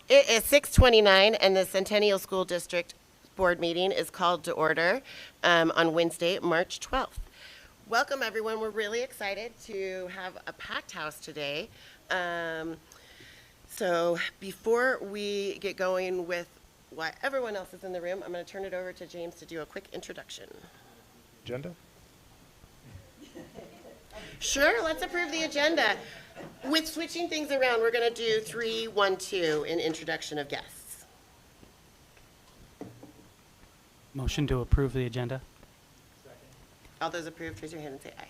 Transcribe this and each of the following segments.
It is 6:29, and the Centennial School District Board meeting is called to order on Wednesday, March 12th. Welcome, everyone. We're really excited to have a packed house today. So before we get going with why everyone else is in the room, I'm going to turn it over to James to do a quick introduction. Agenda? Sure, let's approve the agenda. With switching things around, we're going to do 3, 1, 2 in introduction of guests. Motion to approve the agenda. All those approved, raise your hand and say aye.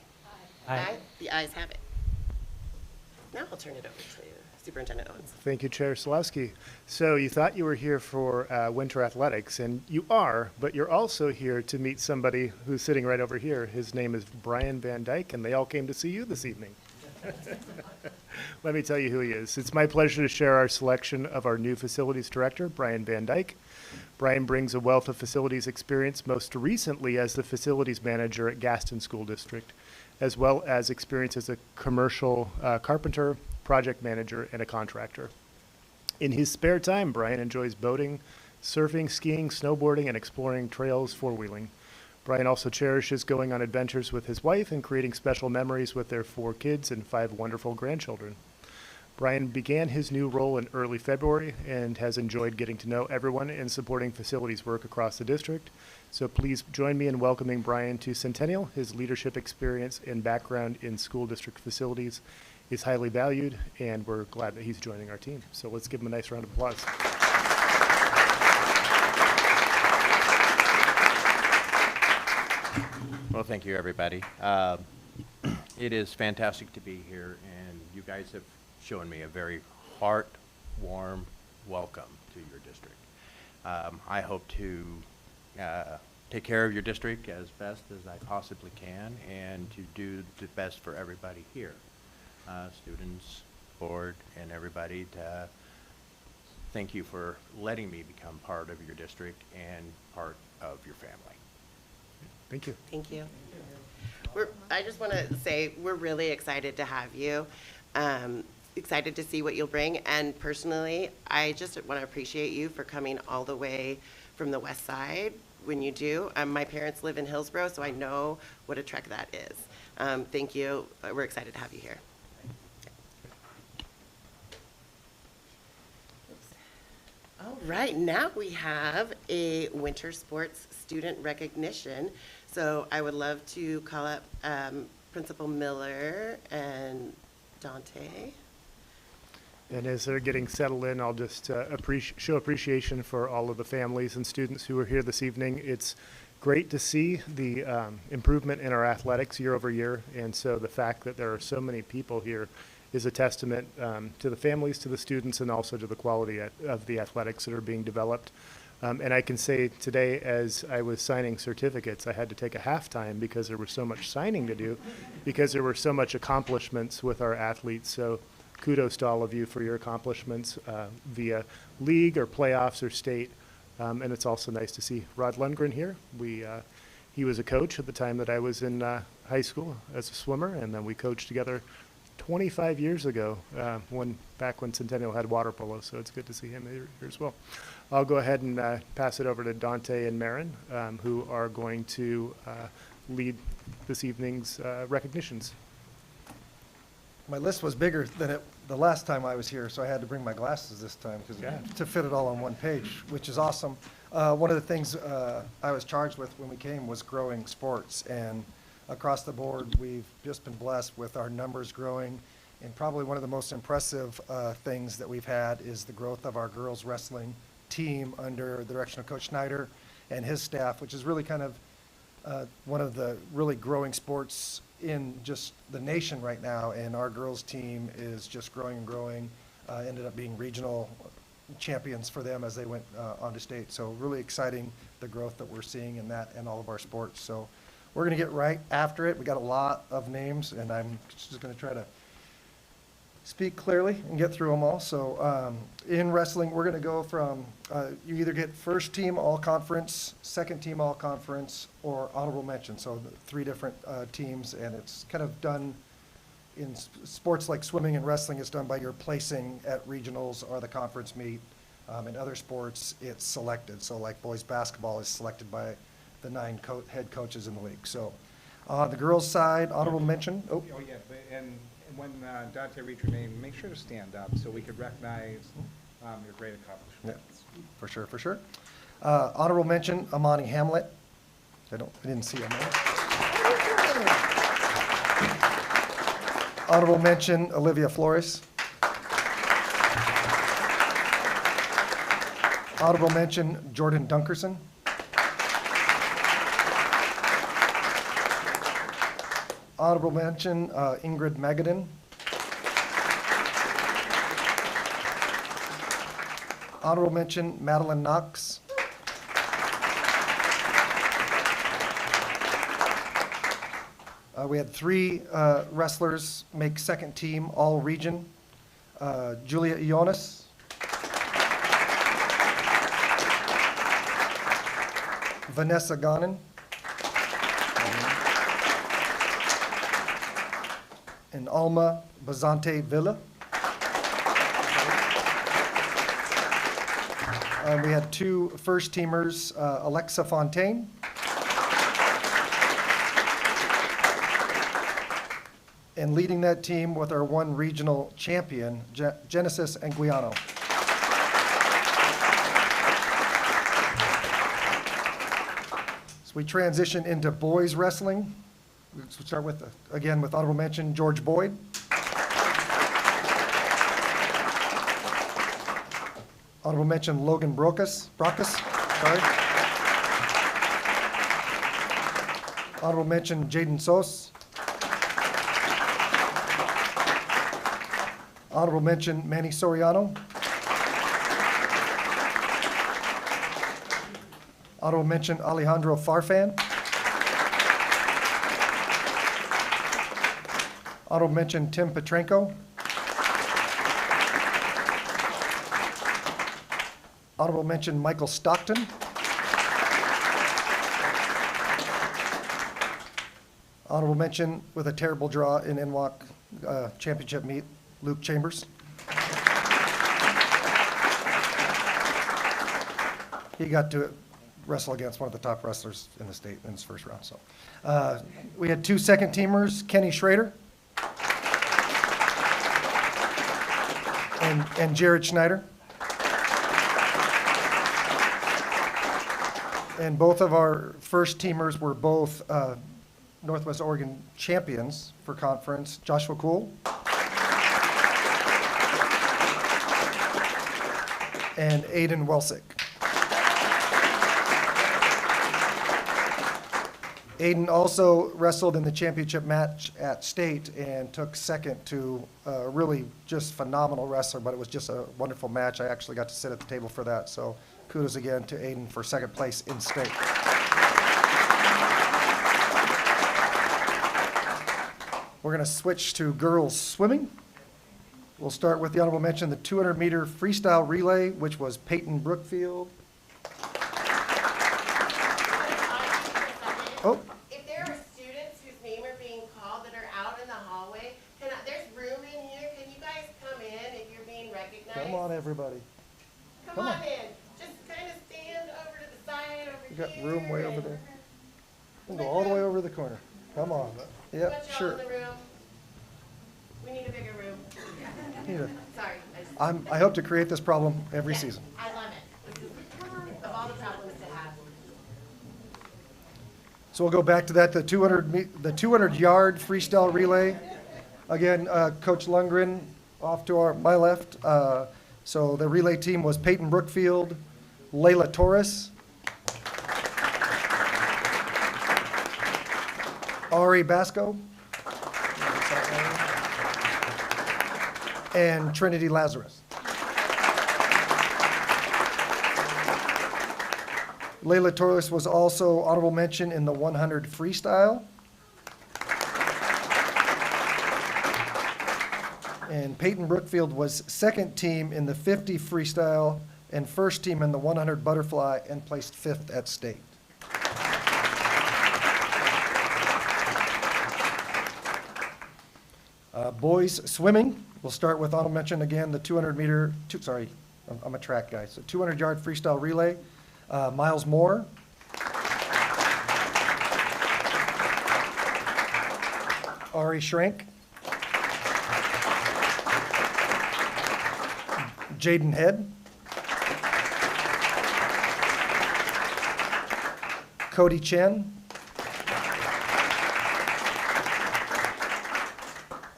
Aye. The ayes have it. Now I'll turn it over to Superintendent Owens. Thank you, Chair Slawski. So you thought you were here for winter athletics, and you are, but you're also here to meet somebody who's sitting right over here. His name is Brian Van Dyke, and they all came to see you this evening. Let me tell you who he is. It's my pleasure to share our selection of our new facilities director, Brian Van Dyke. Brian brings a wealth of facilities experience, most recently as the facilities manager at Gaston School District, as well as experience as a commercial carpenter, project manager, and a contractor. In his spare time, Brian enjoys boating, surfing, skiing, snowboarding, and exploring trails four-wheeling. Brian also cherishes going on adventures with his wife and creating special memories with their 4 kids and 5 wonderful grandchildren. Brian began his new role in early February and has enjoyed getting to know everyone and supporting facilities work across the district. So please join me in welcoming Brian to Centennial. His leadership experience and background in school district facilities is highly valued, and we're glad that he's joining our team. So let's give him a nice round of applause. Well, thank you, everybody. It is fantastic to be here, and you guys have shown me a very heart-warm welcome to your district. I hope to take care of your district as best as I possibly can and to do the best for everybody here, students, board, and everybody. Thank you for letting me become part of your district and part of your family. Thank you. Thank you. I just want to say we're really excited to have you. Excited to see what you'll bring. And personally, I just want to appreciate you for coming all the way from the west side when you do. My parents live in Hillsborough, so I know what a trek that is. Thank you. We're excited to have you here. All right, now we have a winter sports student recognition. So I would love to call up Principal Miller and Dante. And as they're getting settled in, I'll just show appreciation for all of the families and students who are here this evening. It's great to see the improvement in our athletics year over year, and so the fact that there are so many people here is a testament to the families, to the students, and also to the quality of the athletics that are being developed. And I can say today, as I was signing certificates, I had to take a halftime because there was so much signing to do, because there were so much accomplishments with our athletes. So kudos to all of you for your accomplishments via league or playoffs or state. And it's also nice to see Rod Lundgren here. He was a coach at the time that I was in high school as a swimmer, and then we coached together 25 years ago, back when Centennial had water polo, so it's good to see him here as well. I'll go ahead and pass it over to Dante and Marin, who are going to lead this evening's recognitions. My list was bigger than the last time I was here, so I had to bring my glasses this time to fit it all on one page, which is awesome. One of the things I was charged with when we came was growing sports, and across the board, we've just been blessed with our numbers growing. And probably one of the most impressive things that we've had is the growth of our girls wrestling team under the direction of Coach Schneider and his staff, which is really kind of one of the really growing sports in just the nation right now. And our girls team is just growing and growing. Ended up being regional champions for them as they went on to state. So really exciting, the growth that we're seeing in that and all of our sports. So we're going to get right after it. We got a lot of names, and I'm just going to try to speak clearly and get through them all. So in wrestling, we're going to go from you either get first team all conference, second team all conference, or honorable mention. So the 3 different teams, and it's kind of done in sports like swimming and wrestling. It's done by your placing at regionals or the conference meet. In other sports, it's selected. So like boys basketball is selected by the 9 head coaches in the league. So on the girls' side, honorable mention. Oh, Oh, yeah, and when Dante reads your name, make sure to stand up so we could recognize your great yeah, accomplishments. for sure, for sure. Honorable mention, Amani Hamlet. I didn't see him there. Honorable mention, Olivia Flores. Honorable mention, Jordan Dunkerson. Honorable mention, Ingrid Magadan. Honorable mention, Madeline Knox. We had 3 wrestlers make second team, all region. Julia Ionis. Vanessa Ganin. And Alma Bazante Villa. We had 2 first teamers, Alexa Fontaine. And leading that team with our 1 regional champion, Genesis Anguiano. So we transition into boys wrestling. We start with, again, with honorable mention, George Boyd. Honorable mention, Logan Brockus, sorry. Honorable mention, Jaden Sos. Honorable mention, Manny Soriano. Honorable mention, Alejandro Farfan. Honorable mention, Tim Petrenko. Honorable mention, Michael Stockton. Honorable mention, with a terrible draw in NWAC championship meet, Luke Chambers. He got to wrestle against one of the top wrestlers in the state in his first round. So we had 2 second teamers, Kenny Schrader and Jared Schneider. And both of our first teamers were both Northwest Oregon champions for conference, Joshua Cool and Aiden Welsick. Aiden also wrestled in the championship match at state and took second to a really just phenomenal wrestler, but it was just a wonderful match. I actually got to sit at the table for that, so kudos again to Aiden for second place in state. We're going to switch to girls swimming. We'll start with the honorable mention, the 200-meter freestyle relay, which was Peyton Brookfield. Oh, If there are students whose name are being called that are out in the hallway, there's room in here. Can you guys come in if you're being recognized? come on, everybody. Come come on on. in. Just kind of stand over to the side over You here. got room way over there. We'll go all the way over to the corner. Come on. Yep, Bunch y'all sure. in the room. We need a bigger room. Need a- Sorry. I just- I hope to create this problem every Yeah, season. I love it. This is of all the problems to have. So we'll go back to that, the 200-yard freestyle relay. Again, Coach Lundgren off to my left. So the relay team was Peyton Brookfield, Layla Torres, Ari Basco, and Trinity Lazarus. Layla Torres was also honorable mention in the 100 freestyle. And Peyton Brookfield was second team in the 50 freestyle and first team in the 100 butterfly and placed 5th at state. Boys swimming, we'll start with honorable mention again, the 200-meter, I'm a track guy. So 200-yard freestyle relay, Miles Moore. Ari Schrank. Jaden Head. Cody Chen.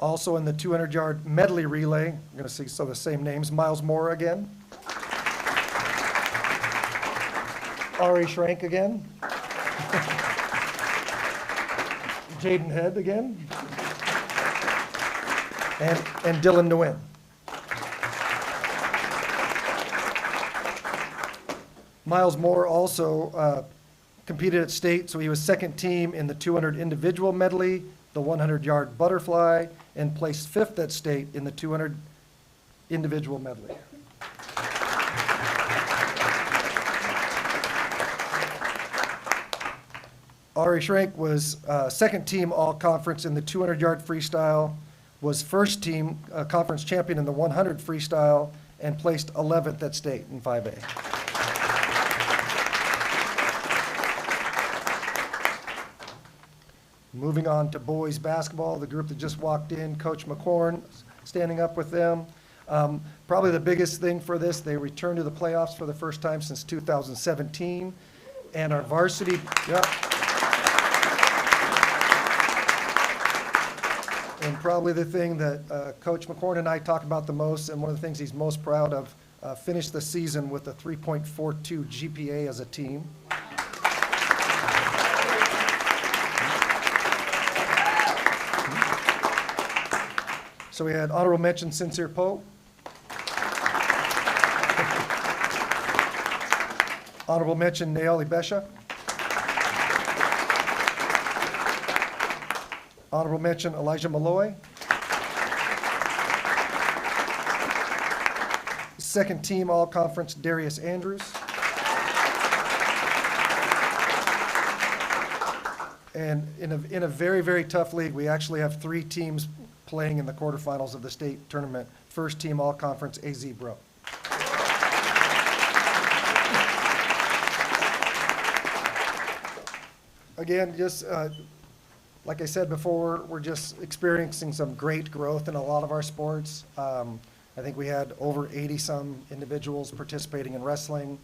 Also in the 200-yard medley relay, I'm going to see some of the same names, Miles Moore again. Ari Schrank again. Jaden Head again. And Dylan Nguyen. Miles Moore also competed at state, so he was second team in the 200 individual medley, the 100-yard butterfly, and placed fifth at state in the 200 individual medley. Ari Schrank was second team all-conference in the 200-yard freestyle, was first team conference champion in the 100 freestyle, and placed 11th at state in 5A. Moving on to boys basketball, the group that just walked in, Coach McCorn, standing up with them. Probably the biggest thing for this, they returned to the playoffs for the first time since 2017, and our varsity, yep. And probably the thing that Coach McCorn and I talk about the most, and one of the things he's most proud of, finished the season with a 3.42 GPA as a team. So we had honorable mention Sincere Poe. Honorable mention Naomi Besha. Honorable mention Elijah Malloy. Second team all-conference Darius Andrews. And in a very, very tough league, we actually have 3 teams playing in the quarterfinals of the state tournament. First team all-conference AZ Bro. Again, just like I said before, we're just experiencing some great growth in a lot of our sports. I think we had over 80-some individuals participating in wrestling,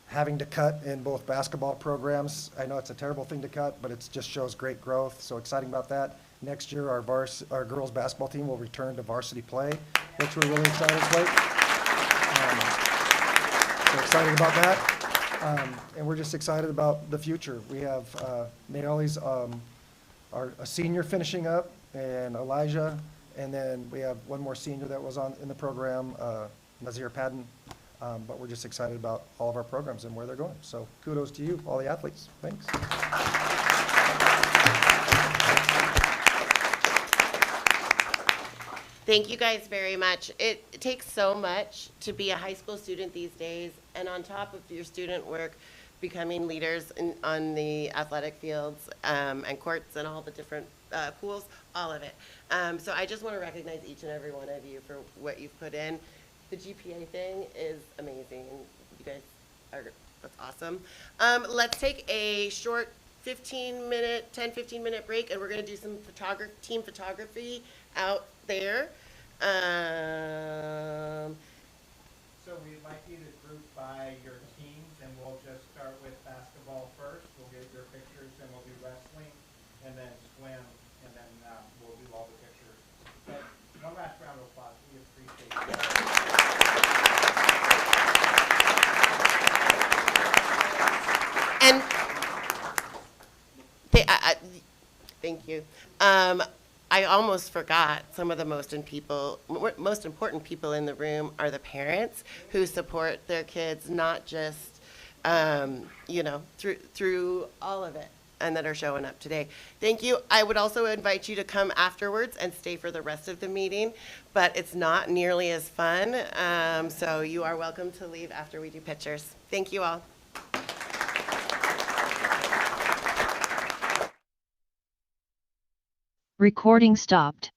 having to cut in both basketball programs. I know it's a terrible thing to cut, but it just shows great growth, so exciting about that. Next year, our girls' basketball team will return to varsity play, which we're really excited about. So excited about that. And we're just excited about the future. We have Naomi's a senior finishing up, and Elijah, and then we have one more senior that was in the program, Nazir Padden. But we're just excited about all of our programs and where they're going. So kudos to you, all the athletes. Thanks. Thank you guys very much. It takes so much to be a high school student these days, and on top of your student work, becoming leaders on the athletic fields and courts and all the different pools, all of it. So I just want to recognize each and every one of you for what you've put in. The GPA thing is amazing. You guys that's awesome. Let's take a short 10-15 minute break, and we're going to do some team photography out there. So we'd like you to group by your teams, and we'll just start with basketball first. We'll get your pictures, then we'll do wrestling, and then swim, and then we'll do all the pictures. But one last round of applause. We appreciate it. And thank you. I almost forgot some of the most important people in the room are the parents who support their kids, not just, through all of it, and that are showing up today. Thank you. I would also invite you to come afterwards and stay for the rest of the meeting, but it's not nearly as fun. So you are welcome to leave after we do pictures. Thank you all. Recording stopped.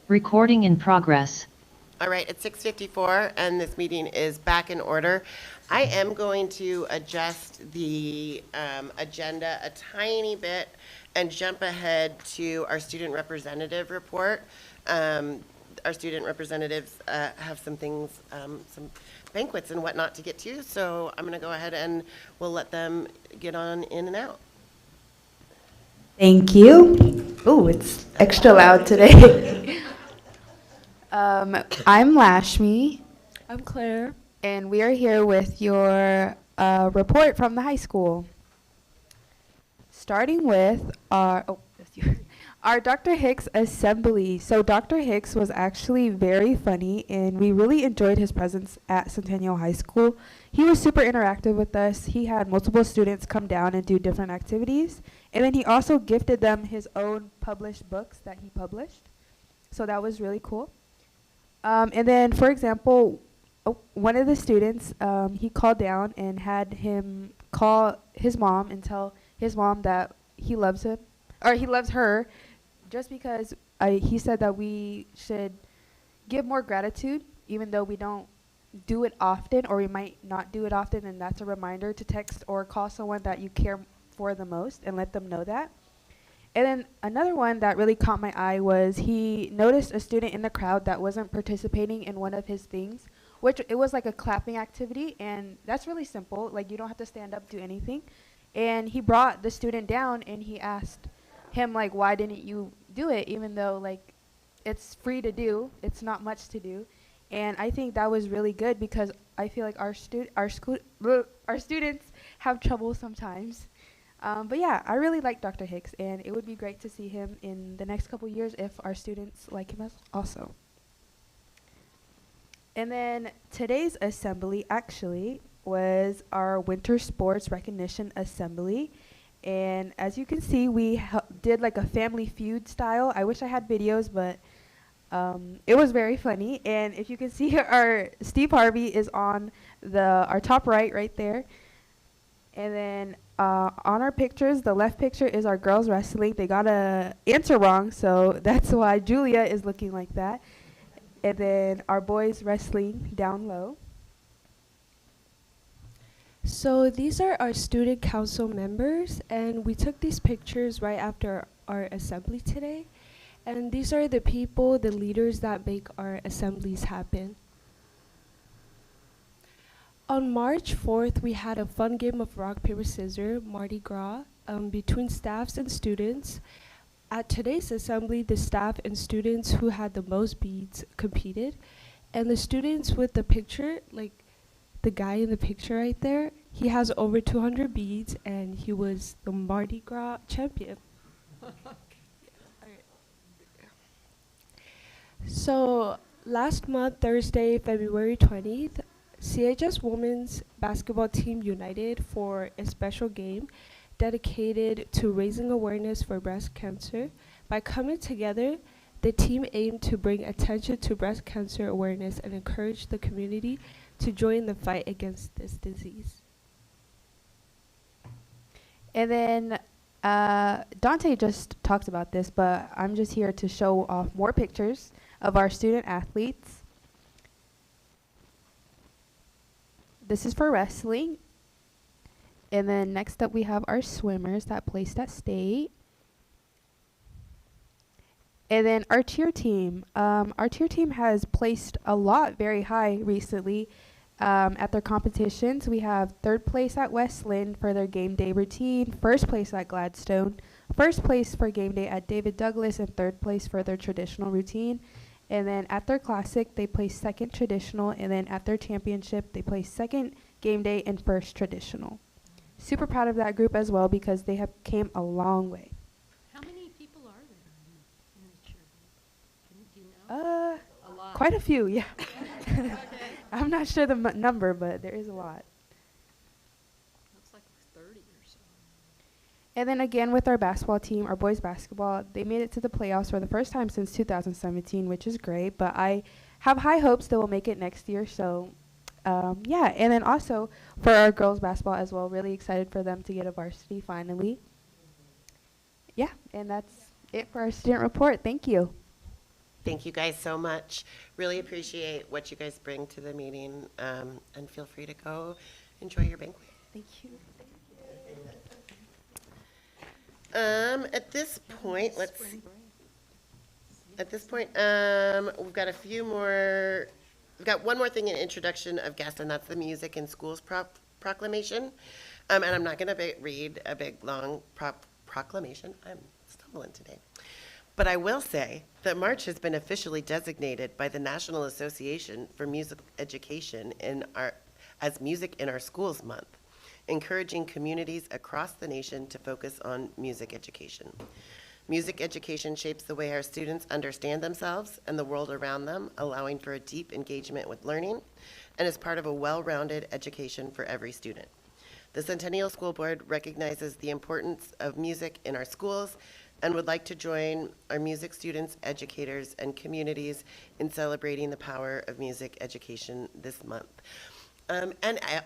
Recording in progress. All right, it's 6:54, and this meeting is back in order. I am going to adjust the agenda a tiny bit and jump ahead to our student representative report. Our student representatives have some things, some banquets and whatnot to get to, so I'm going to go ahead and we'll let them get on in and out. Thank you. Oh, it's extra loud today. I'm Lashmi. I'm Claire. And we are here with your report from the high school. Starting with our Dr. Hicks assembly. So Dr. Hicks was actually very funny, and we really enjoyed his presence at Centennial High School. He was super interactive with us. He had multiple students come down and do different activities. And then he also gifted them his own published books that he published. So that was really cool. And then, for example, one of the students, he called down and had him call his mom and tell his mom that he loves him, or he loves her, just because he said that we should give more gratitude, even though we don't do it often, or we might not do it often, and that's a reminder to text or call someone that you care for the most and let them know that. And then another one that really caught my eye was he noticed a student in the crowd that wasn't participating in one of his things, which it was like a clapping activity, and that's really simple. Like, you don't have to stand up, do anything. And he brought the student down and he asked him, like, why didn't you do it, even though, like, it's free to do, it's not much to do. And I think that was really good, because I feel like our students have trouble sometimes. But yeah, I really like Dr. Hicks, and it would be great to see him in the next couple years if our students like him also. And then today's assembly actually was our winter sports recognition assembly. And as you can see, we did like a Family Feud style. I wish I had videos, but it was very funny. And if you can see, our Steve Harvey is on our top right there. And then on our pictures, the left picture is our girls wrestling. They got a answer wrong, so that's why Julia is looking like that. And then our boys wrestling down low. So these are our student council members, and we took these pictures right after our assembly today. And these are the people, the leaders that make our assemblies happen. On March 4th, we had a fun game of rock, paper, scissors, Mardi Gras, between staffs and students. At today's assembly, the staff and students who had the most beads competed. And the students with the picture, like the guy in the picture right there, he has over 200 beads, and he was the Mardi Gras champion. So last month, Thursday, February 20th, CHS Women's Basketball Team united for a special game dedicated to raising awareness for breast cancer. By coming together, the team aimed to bring attention to breast cancer awareness and encourage the community to join the fight against this disease. And then Dante just talked about this, but I'm just here to show off more pictures of our student athletes. This is for wrestling. And then next up we have our swimmers that placed at state. And then our cheer team. Our cheer team has placed a lot very high recently at their competitions. We have 3rd place at Westland for their game day routine, 1st place at Gladstone, 1st place for game day at David Douglas, and 3rd place for their traditional routine. And then at their classic, they placed 2nd traditional, and then at their championship, they placed 2nd game day and 1st traditional. Super proud of that group as well, because they have came a long way. How many people are there in the cheer group? Do you know? A lot. Quite a few, yeah. I'm not sure the number, but there is a lot. Looks like 30 or so. And then again with our basketball team, our boys basketball, they made it to the playoffs for the first time since 2017, which is great. But I have high hopes they will make it next year. So, yeah. And then also for our girls basketball as well, really excited for them to get a varsity finally. Yeah, and that's it for our student report. Thank you. Thank you guys so much. Really appreciate what you guys bring to the meeting, and feel free to go enjoy your banquet. Thank you. At this point, we've got a few more, we've got one more thing in introduction of guests, and that's the Music in Schools proclamation. And I'm not going to read a big, long proclamation. I'm stumbling today. But I will say that March has been officially designated by the National Association for Music Education as Music in Our Schools Month, encouraging communities across the nation to focus on music education. Music education shapes the way our students understand themselves and the world around them, allowing for a deep engagement with learning, and is part of a well-rounded education for every student. The Centennial School Board recognizes the importance of music in our schools and would like to join our music students, educators, and communities in celebrating the power of music education this month.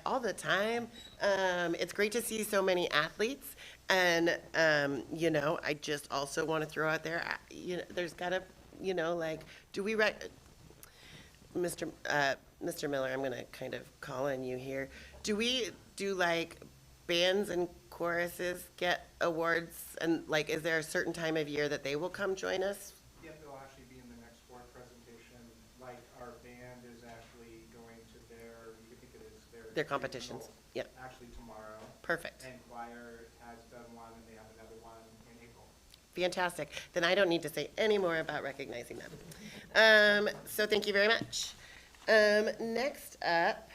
All the time, it's great to see so many athletes. And, I just also want to throw out there, there's got to, do we, Mr. Miller, I'm going to kind of call on you here. Do we do bands and choruses get awards? And is there a certain time of year that they will come join us? Yep, they'll actually be in the next board presentation. Our band is actually going to you could think of it as Their competitions. regionals, Yep. actually tomorrow. Perfect. And choir has done one, and they have another one in April. Fantastic. Then I don't need to say any more about recognizing them. So thank you very much. Next up,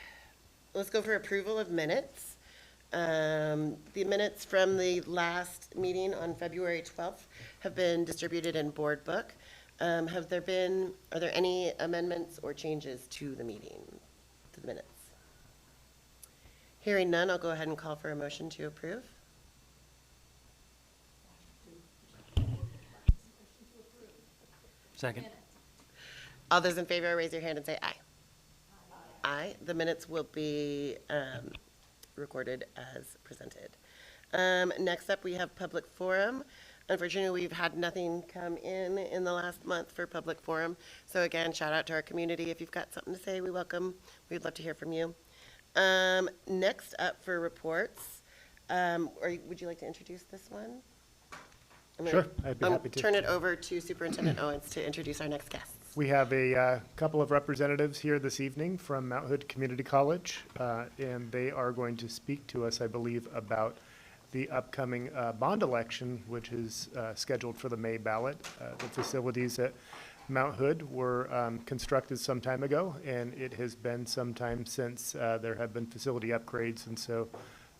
let's go for approval of minutes. The minutes from the last meeting on February 12th have been distributed in board book. Are there any amendments or changes to the meeting, to the minutes? Hearing none, I'll go ahead and call for a motion to approve. Second. All those in favor, raise your hand and say aye. Aye. The minutes will be recorded as presented. Next up, we have public forum. Unfortunately, we've had nothing come in the last month for public forum. So again, shout out to our community. If you've got something to say, we'd love to hear from you. Next up for reports, would you like to introduce this one? Sure, I'd be happy to. Turn it over to Superintendent Owens to introduce our next guests. We have a couple of representatives here this evening from Mount Hood Community College, and they are going to speak to us, I believe, about the upcoming bond election, which is scheduled for the May ballot. The facilities at Mount Hood were constructed some time ago, and it has been some time since there have been facility upgrades, and so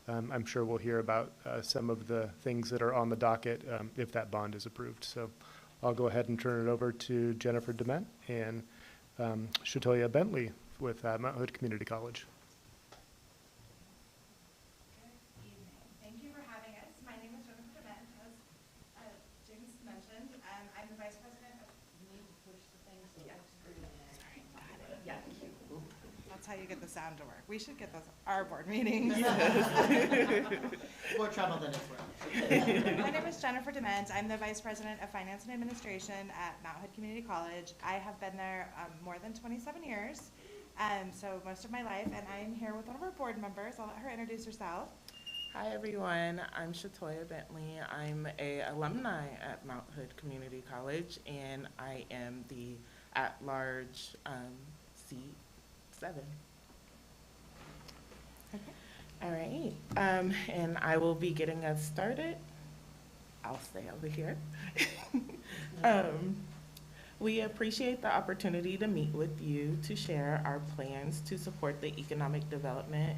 I'm sure we'll hear about some of the things that are on the docket if that bond is approved. So I'll go ahead and turn it over to Jennifer Dement and Shatoya Bentley with Mount Hood Community College. Good evening. Thank you for having us. My name is Jennifer Dement, as James mentioned. I'm the Vice President of... You need to push the thing so it looks green. Sorry, got it. Yeah. That's how you get the sound to work. We should get those our board meetings. More trouble than it's worth. My name is Jennifer Dement. I'm the Vice President of Finance and Administration at Mount Hood Community College. I have been there more than 27 years, so most of my life, and I'm here with one of our board members. I'll let her introduce herself. Hi everyone, I'm Shatoya Bentley. I'm a alumni at Mount Hood Community College, and I am the at-large seat 7. Okay. All right, and I will be getting us started. I'll stay over here. We appreciate the opportunity to meet with you to share our plans to support the economic development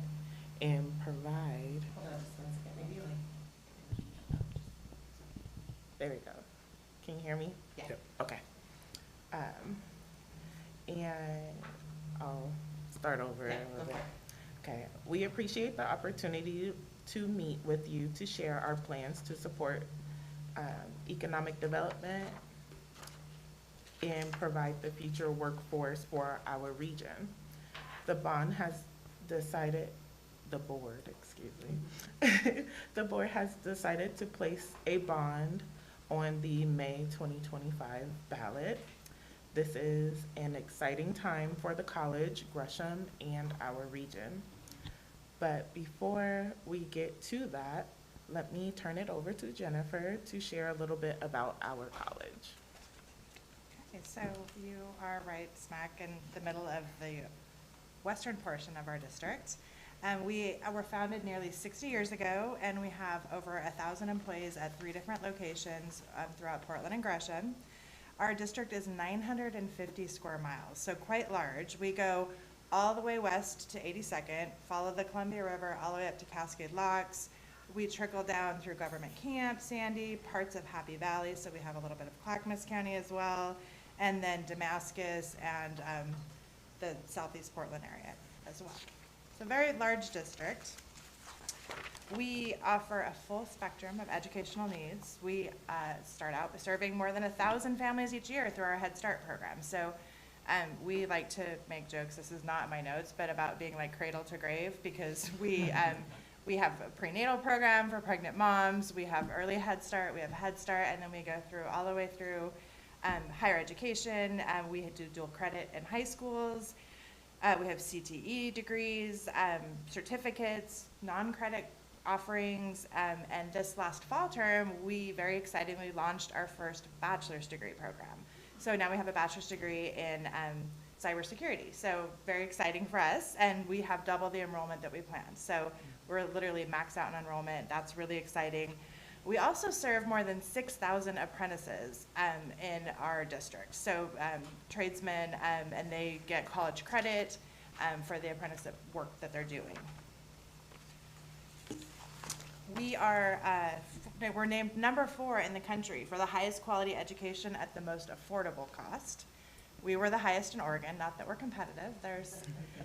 and provide. Hold on, just 1 second, maybe there we go. Can you hear me? Yeah. Yep. Okay. And I'll start over a little bit. Okay. We appreciate the opportunity to meet with you to share our plans to support economic development and provide the future workforce for our region. The board has decided to place a bond on the May 2025 ballot. This is an exciting time for the college, Gresham, and our region. But before we get to that, let me turn it over to Jennifer to share a little bit about our college. Okay, so you are right smack in the middle of the western portion of our district. We were founded nearly 60 years ago, and we have over 1,000 employees at 3 different locations throughout Portland and Gresham. Our district is 950 square miles, so quite large. We go all the way west to 82nd, follow the Columbia River all the way up to Cascade Locks. We trickle down through Government Camp, Sandy, parts of Happy Valley, so we have a little bit of Clackamas County as well, and then Damascus and the southeast Portland area as well. It's a very large district. We offer a full spectrum of educational needs. We start out by serving more than 1,000 families each year through our Head Start program. So we like to make jokes, this is not in my notes, but about being like cradle to grave, because we have a prenatal program for pregnant moms, we have early Head Start, we have Head Start, and then we go through all the way through higher education. We do dual credit in high schools. We have CTE degrees, certificates, non-credit offerings, and this last fall term, we very excitingly launched our first bachelor's degree program. So now we have a bachelor's degree in cybersecurity. So very exciting for us, and we have double the enrollment that we planned. So we're literally maxed out in enrollment. That's really exciting. We also serve more than 6,000 apprentices in our district. So tradesmen, and they get college credit for the apprenticeship work that they're doing. We're named number 4 in the country for the highest quality education at the most affordable cost. We were the highest in Oregon, not that we're competitive. There's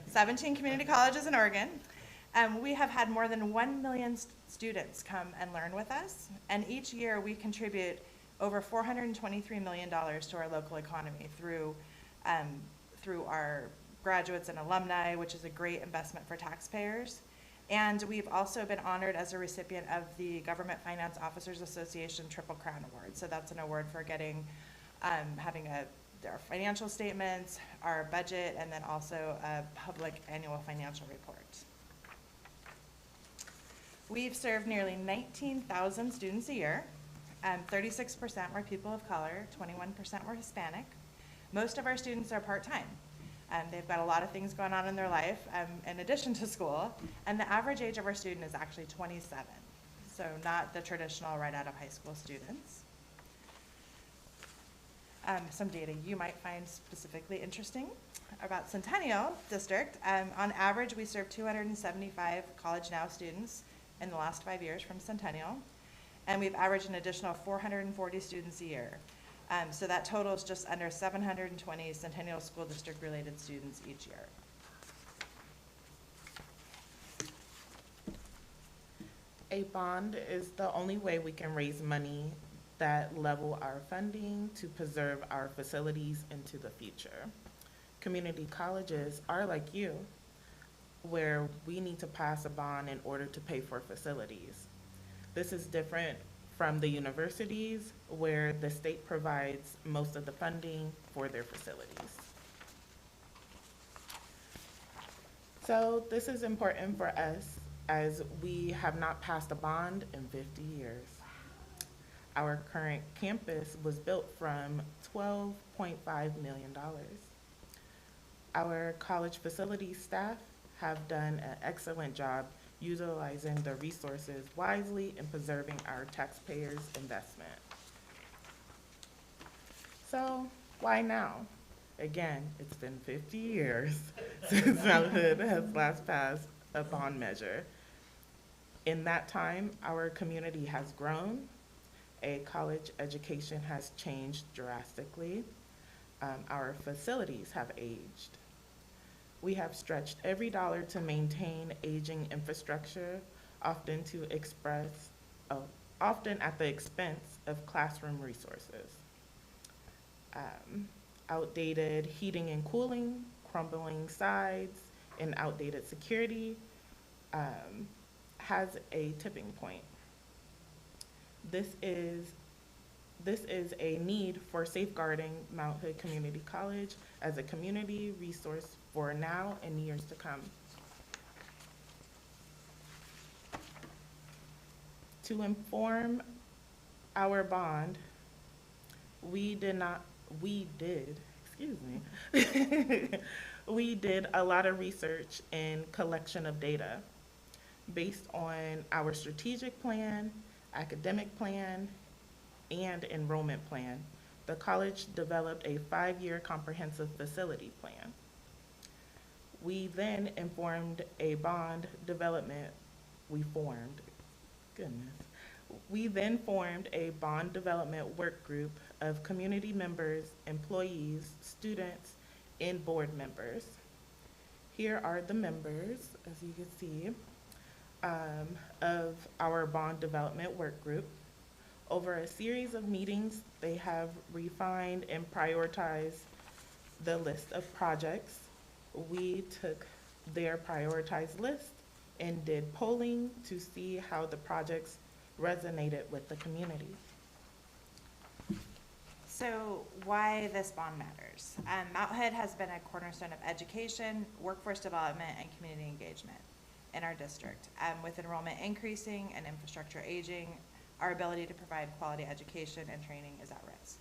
17 community colleges in Oregon. We have had more than 1 million students come and learn with us, and each year we contribute over $423 million to our local economy through our graduates and alumni, which is a great investment for taxpayers. And we've also been honored as a recipient of the Government Finance Officers Association Triple Crown Award. So that's an award for getting, having our financial statements, our budget, and then also a public annual financial report. We've served nearly 19,000 students a year. 36% were people of color, 21% were Hispanic. Most of our students are part-time. They've got a lot of things going on in their life in addition to school, and the average age of our student is actually 27, so not the traditional right out of high school students. Some data you might find specifically interesting about Centennial District. On average, we serve 275 College Now students in the last 5 years from Centennial, and we've averaged an additional 440 students a year. So that totals just under 720 Centennial School District related students each year. A bond is the only way we can raise money that level our funding to preserve our facilities into the future. Community colleges are like you, where we need to pass a bond in order to pay for facilities. This is different from the universities, where the state provides most of the funding for their facilities. So this is important for us as we have not passed a bond in 50 years. Our current campus was built from $12.5 million. Our college facilities staff have done an excellent job utilizing the resources wisely and preserving our taxpayers' investment. So why now? Again, it's been 50 years since Mount Hood has last passed a bond measure. In that time, our community has grown. A college education has changed drastically. Our facilities have aged. We have stretched every dollar to maintain aging infrastructure, often at the expense of classroom resources. Outdated heating and cooling, crumbling sides, and outdated security has a tipping point. This is This is a need for safeguarding Mount Hood Community College as a community resource for now and years to come. To inform our bond, we did a lot of research and collection of data based on our strategic plan, academic plan, and enrollment plan. The college developed a 5-year comprehensive facility plan. We then formed a bond development work group of community members, employees, students, and board members. Here are the members, as you can see, of our bond development work group. Over a series of meetings, they have refined and prioritized the list of projects. We took their prioritized list and did polling to see how the projects resonated with the community. So why this bond matters. Mount Hood has been a cornerstone of education, workforce development, and community engagement in our district. With enrollment increasing and infrastructure aging, our ability to provide quality education and training is at risk.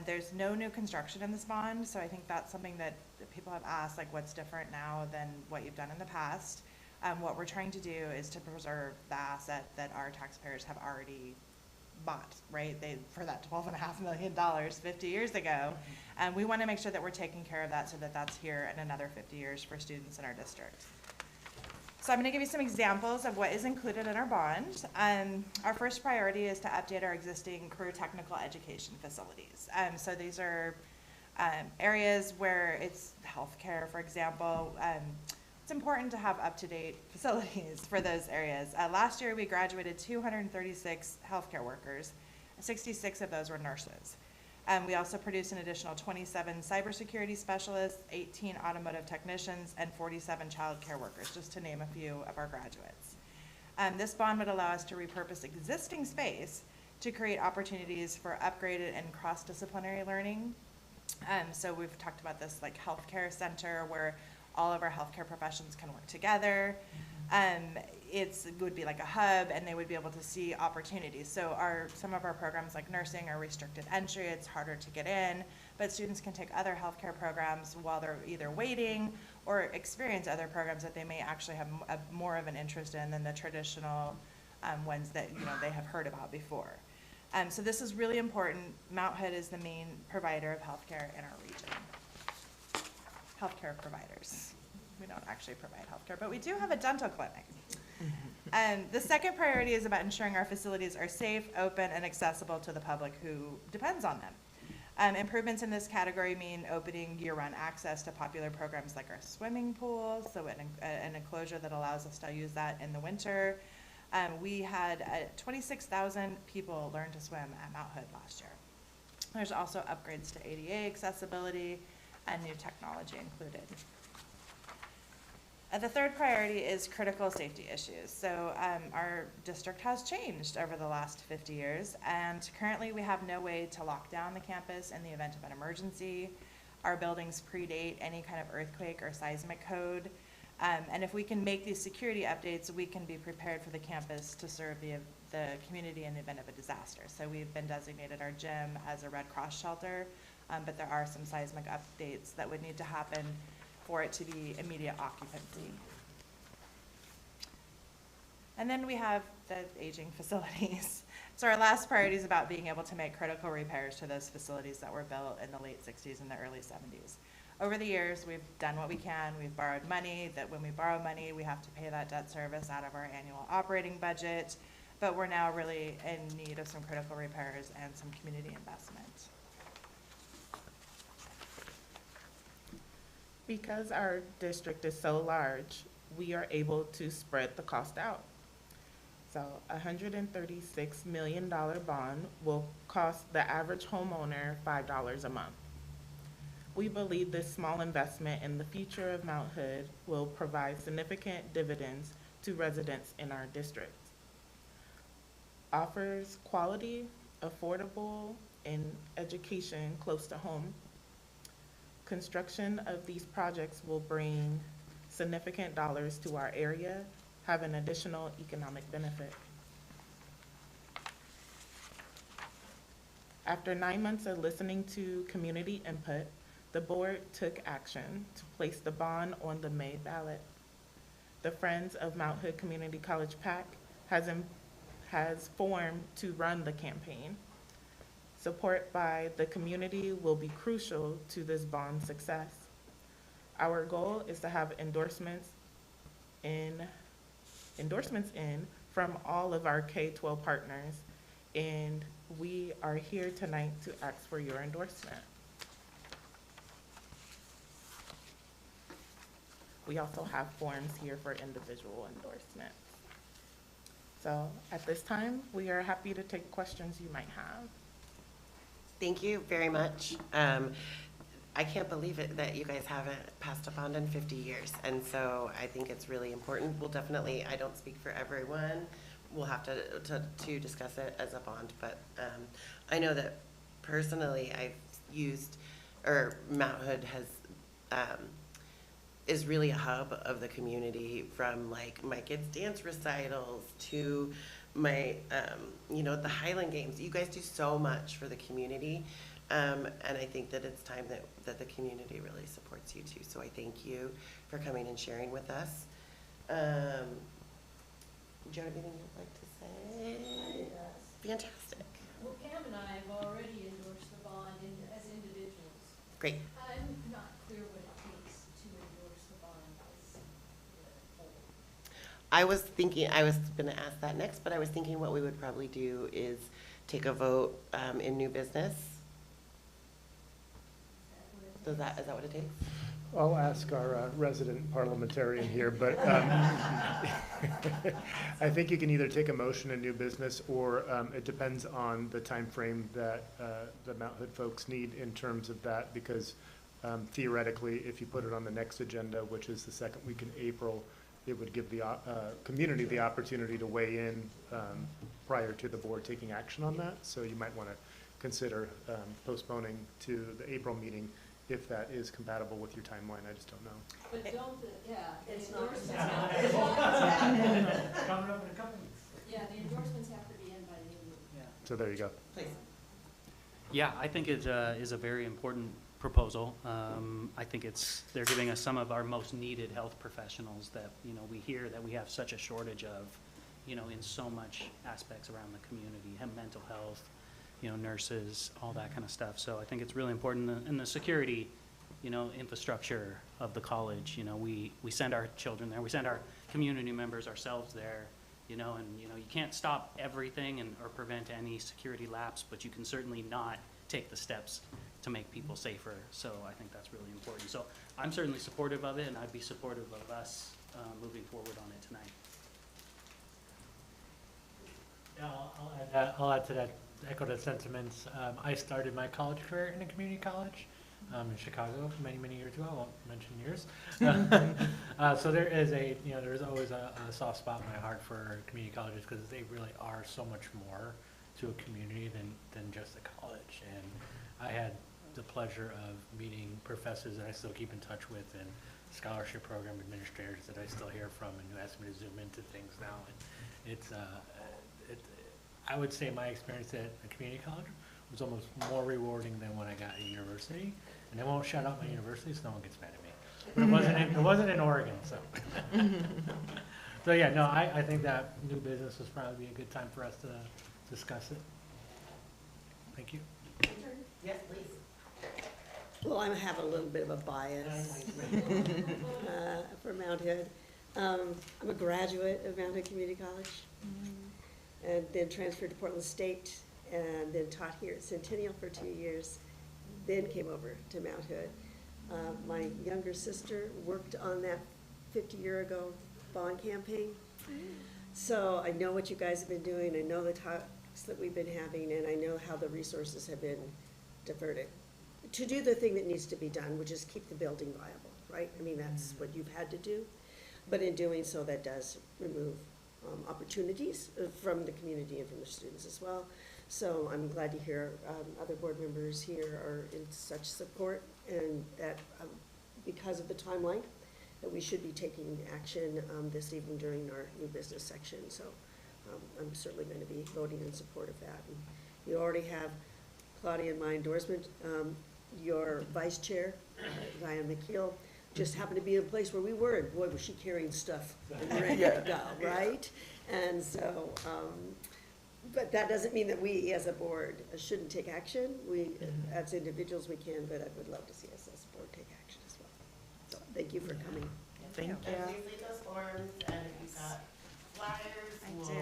There's no new construction in this bond, so I think that's something that people have asked, like what's different now than what you've done in the past. What we're trying to do is to preserve the asset that our taxpayers have already bought, right? For that $12.5 million 50 years ago. And we want to make sure that we're taking care of that so that that's here in another 50 years for students in our district. So I'm going to give you some examples of what is included in our bond. Our first priority is to update our existing career technical education facilities. So these are areas where it's healthcare, for example. It's important to have up-to-date facilities for those areas. Last year, we graduated 236 healthcare workers. 66 of those were nurses. We also produced an additional 27 cybersecurity specialists, 18 automotive technicians, and 47 child care workers, just to name a few of our graduates. This bond would allow us to repurpose existing space to create opportunities for upgraded and cross-disciplinary learning. So we've talked about this like healthcare center where all of our healthcare professions can work together. It would be like a hub, and they would be able to see opportunities. So some of our programs like nursing are restricted entry. It's harder to get in, but students can take other healthcare programs while they're either waiting or experience other programs that they may actually have more of an interest in than the traditional ones that they have heard about before. So this is really important. Mount Hood is the main provider of healthcare in our region. Healthcare providers. We don't actually provide healthcare, but we do have a dental clinic. The second priority is about ensuring our facilities are safe, open, and accessible to the public who depends on them. Improvements in this category mean opening year-round access to popular programs like our swimming pool, so an enclosure that allows us to use that in the winter. We had 26,000 people learn to swim at Mount Hood last year. There's also upgrades to ADA accessibility and new technology included. The third priority is critical safety issues. So our district has changed over the last 50 years, and currently we have no way to lock down the campus in the event of an emergency. Our buildings predate any kind of earthquake or seismic code. And if we can make these security updates, we can be prepared for the campus to serve the community in the event of a disaster. So we've been designated our gym as a Red Cross shelter, but there are some seismic updates that would need to happen for it to be immediate occupancy. And then we have the aging facilities. So our last priority is about being able to make critical repairs to those facilities that were built in the late 60s and the early 70s. Over the years, we've done what we can. We've borrowed money, that when we borrow money, we have to pay that debt service out of our annual operating budget. But we're now really in need of some critical repairs and some community investment. Because our district is so large, we are able to spread the cost out. So a $136 million bond will cost the average homeowner $5 a month. We believe this small investment in the future of Mount Hood will provide significant dividends to residents in our district. Offers quality, affordable and education close to home. Construction of these projects will bring significant dollars to our area, have an additional economic benefit. After 9 months of listening to community input, the board took action to place the bond on the May ballot. The Friends of Mount Hood Community College PAC has formed to run the campaign. Support by the community will be crucial to this bond success. Our goal is to have endorsements in from all of our K-12 partners, and we are here tonight to ask for your endorsement. We also have forms here for individual endorsements. So at this time, we are happy to take questions you might have. Thank you very much. I can't believe it that you guys haven't passed a bond in 50 years. And so I think it's really important. We'll definitely, I don't speak for everyone. We'll have to discuss it as a bond. But I know that personally I've used, or Mount Hood has, is really a hub of the community, from like my kids' dance recitals to my, the Highland Games. You guys do so much for the community. And I think that it's time that the community really supports you too. So I thank you for coming and sharing with us. Do you have anything you'd like to say? Fantastic. Well, Pam and I have already endorsed the bond as individuals. Great. I'm not clear what it takes to endorse the bond as a whole. I was going to ask that next, but I was thinking what we would probably do is take a vote in new business. Is that what it takes? I'll ask our resident parliamentarian here, but I think you can either take a motion in new business, or it depends on the time frame that the Mount Hood folks need in terms of that, because theoretically, if you put it on the next agenda, which is the second week in April, it would give the community the opportunity to weigh in prior to the board taking action on that. So you might want to consider postponing to the April meeting if that is compatible with your timeline. I just don't know. But don't, It's the not endorsements Coming up in a couple weeks. yeah, the endorsements have to be in by the end of the week. So there you go. Please. Yeah, I think it is a very important proposal. I think they're giving us some of our most needed health professionals that, we hear that we have such a shortage of, in so much aspects around the community, mental health, nurses, all that kind of stuff. So I think it's really important. And the security, infrastructure of the college, we send our children there, we send our community members ourselves there, and, you can't stop everything or prevent any security lapse, but you can certainly not take the steps to make people safer. So I think that's really important. So I'm certainly supportive of it, and I'd be supportive of us moving forward on it tonight. Yeah, I'll add to that, echo the sentiments. I started my college career in a community college in Chicago many, many years ago. I won't mention years. So there is there's always a soft spot in my heart for community colleges, because they really are so much more to a community than just a college. And I had the pleasure of meeting professors that I still keep in touch with, and scholarship program administrators that I still hear from, and who ask me to zoom into things now. And it's I would say my experience at a community college was almost more rewarding than when I got at university. And I won't shout out my university so no one gets mad at me. But it wasn't in Oregon, so. So yeah, no, I think that new business would probably be a good time for us to discuss it. Thank you. Yes, please. Well, I have a little bit of a bias for Mount Hood. I'm a graduate of Mount Hood Community College, and then transferred to Portland State, and then taught here at Centennial for 2 years, then came over to Mount Hood. My younger sister worked on that 50-year ago bond campaign. So I know what you guys have been doing, I know the talks that we've been having, and I know how the resources have been diverted to do the thing that needs to be done, which is keep the building viable, right? I mean, that's what you've had to do. But in doing so, that does remove opportunities from the community and from the students as well. So I'm glad to hear other board members here are in such support, and that because of the timeline, that we should be taking action this evening during our new business section. So I'm certainly going to be voting in support of that. And you already have, Claudia, and my endorsement. Your vice chair, Diane McKeel, just happened to be in a place where we were, and boy, was she carrying stuff and ready to go, right? And so, but that doesn't mean that we as a board shouldn't take action. We, as individuals, we can, but I would love to see us as a board take action as well. So thank you for coming. Thank you. And please leave those forms, and if you've got flyers, I we'll, do.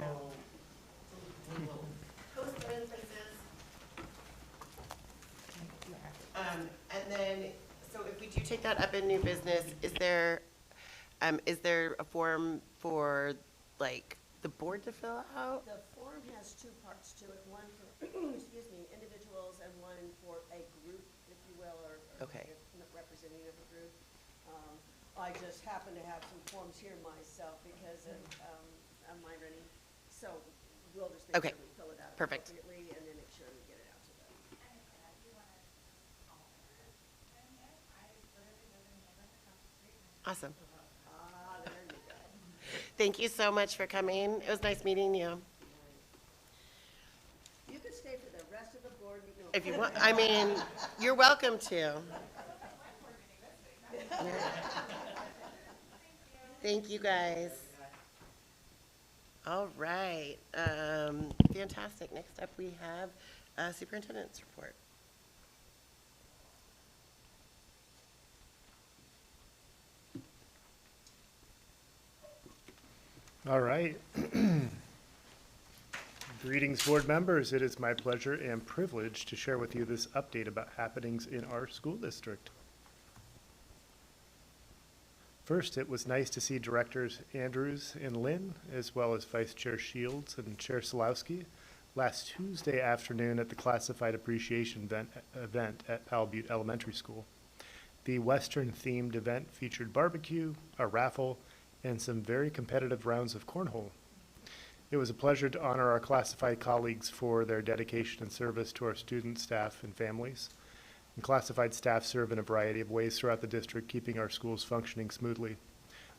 we will post them in places. And then, so if we do take that up in new business, is there a form for, like, the board to fill out? The form has two parts to it, one for, excuse me, individuals, and one for a group, if you will, or Okay. representative of a group. I just happen to have some forms here myself because of my running, so we'll just make Okay. sure we fill it out Perfect. appropriately, and then make sure we get it out to them. Awesome. There you go. Thank you so much for coming. It was nice meeting you. You could stay for the rest of the board meeting. If you want, I mean, you're welcome to. Thank you, guys. All right, fantastic. Next up, we have superintendent's report. All right. Greetings, board members. It is my pleasure and privilege to share with you this update about happenings in our school district. First, it was nice to see Directors Andrews and Lynn, as well as Vice Chair Shields and Chair Solowski, last Tuesday afternoon at the Classified Appreciation event at Powell Butte Elementary School. The Western-themed event featured barbecue, a raffle, and some very competitive rounds of cornhole. It was a pleasure to honor our classified colleagues for their dedication and service to our students, staff, and families. And classified staff serve in a variety of ways throughout the district, keeping our schools functioning smoothly.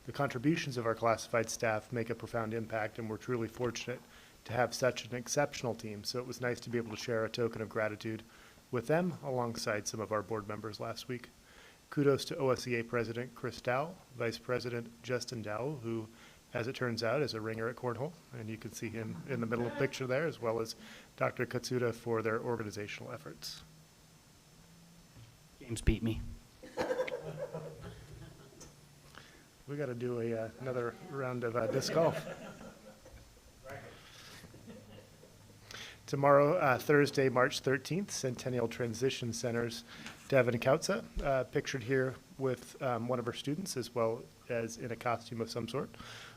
The contributions of our classified staff make a profound impact, and we're truly fortunate to have such an exceptional team. So it was nice to be able to share a token of gratitude with them alongside some of our board members last week. Kudos to OSEA President Chris Dowell, Vice President Justin Dowell, who, as it turns out, is a ringer at cornhole, and you can see him in the middle of the picture there, as well as Dr. Katsuda for their organizational efforts. James beat me. We got to do another round of disc golf. Tomorrow, Thursday, March 13th, Centennial Transition Center's Devin Kautza, pictured here with one of her students, as well as in a costume of some sort,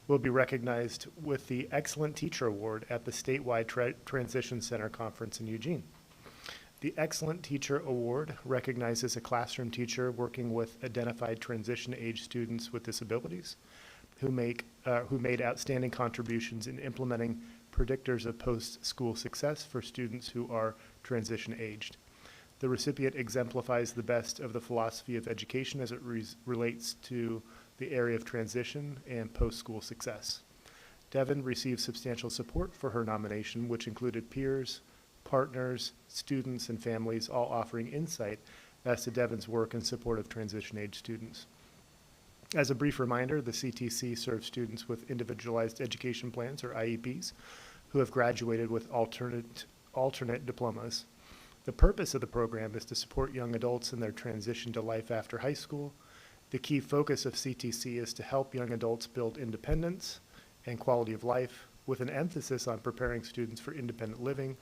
will be recognized with the Excellent Teacher Award at the statewide Transition Center Conference in Eugene. The Excellent Teacher Award recognizes a classroom teacher working with identified transition-age students with disabilities who made outstanding contributions in implementing predictors of post-school success for students who are transition-aged. The recipient exemplifies the best of the philosophy of education as it relates to the area of transition and post-school success. Devin received substantial support for her nomination, which included peers, partners, students, and families, all offering insight as to Devin's work in support of transition-age students. As a brief reminder, the CTC serves students with individualized education plans, or IEPs, who have graduated with alternate diplomas. The purpose of the program is to support young adults in their transition to life after high school. The key focus of CTC is to help young adults build independence and quality of life, with an emphasis on preparing students for independent living,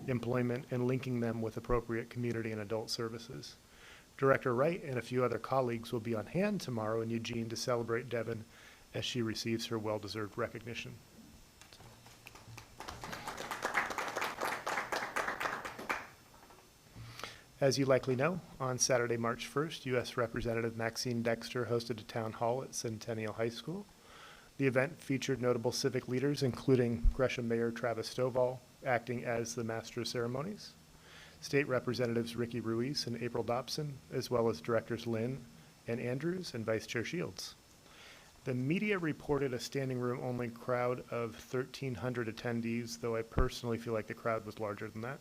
employment, and linking them with appropriate community and adult services. Director Wright and a few other colleagues will be on hand tomorrow in Eugene to celebrate Devin as she receives her well-deserved recognition. As you likely know, on Saturday, March 1st, U.S. Representative Maxine Dexter hosted a town hall at Centennial High School. The event featured notable civic leaders, including Gresham Mayor Travis Stovall, acting as the Master of Ceremonies, State Representatives Ricky Ruiz and April Dobson, as well as Directors Lynn and Andrews and Vice Chair Shields. The media reported a standing room only crowd of 1,300 attendees, though I personally feel like the crowd was larger than that.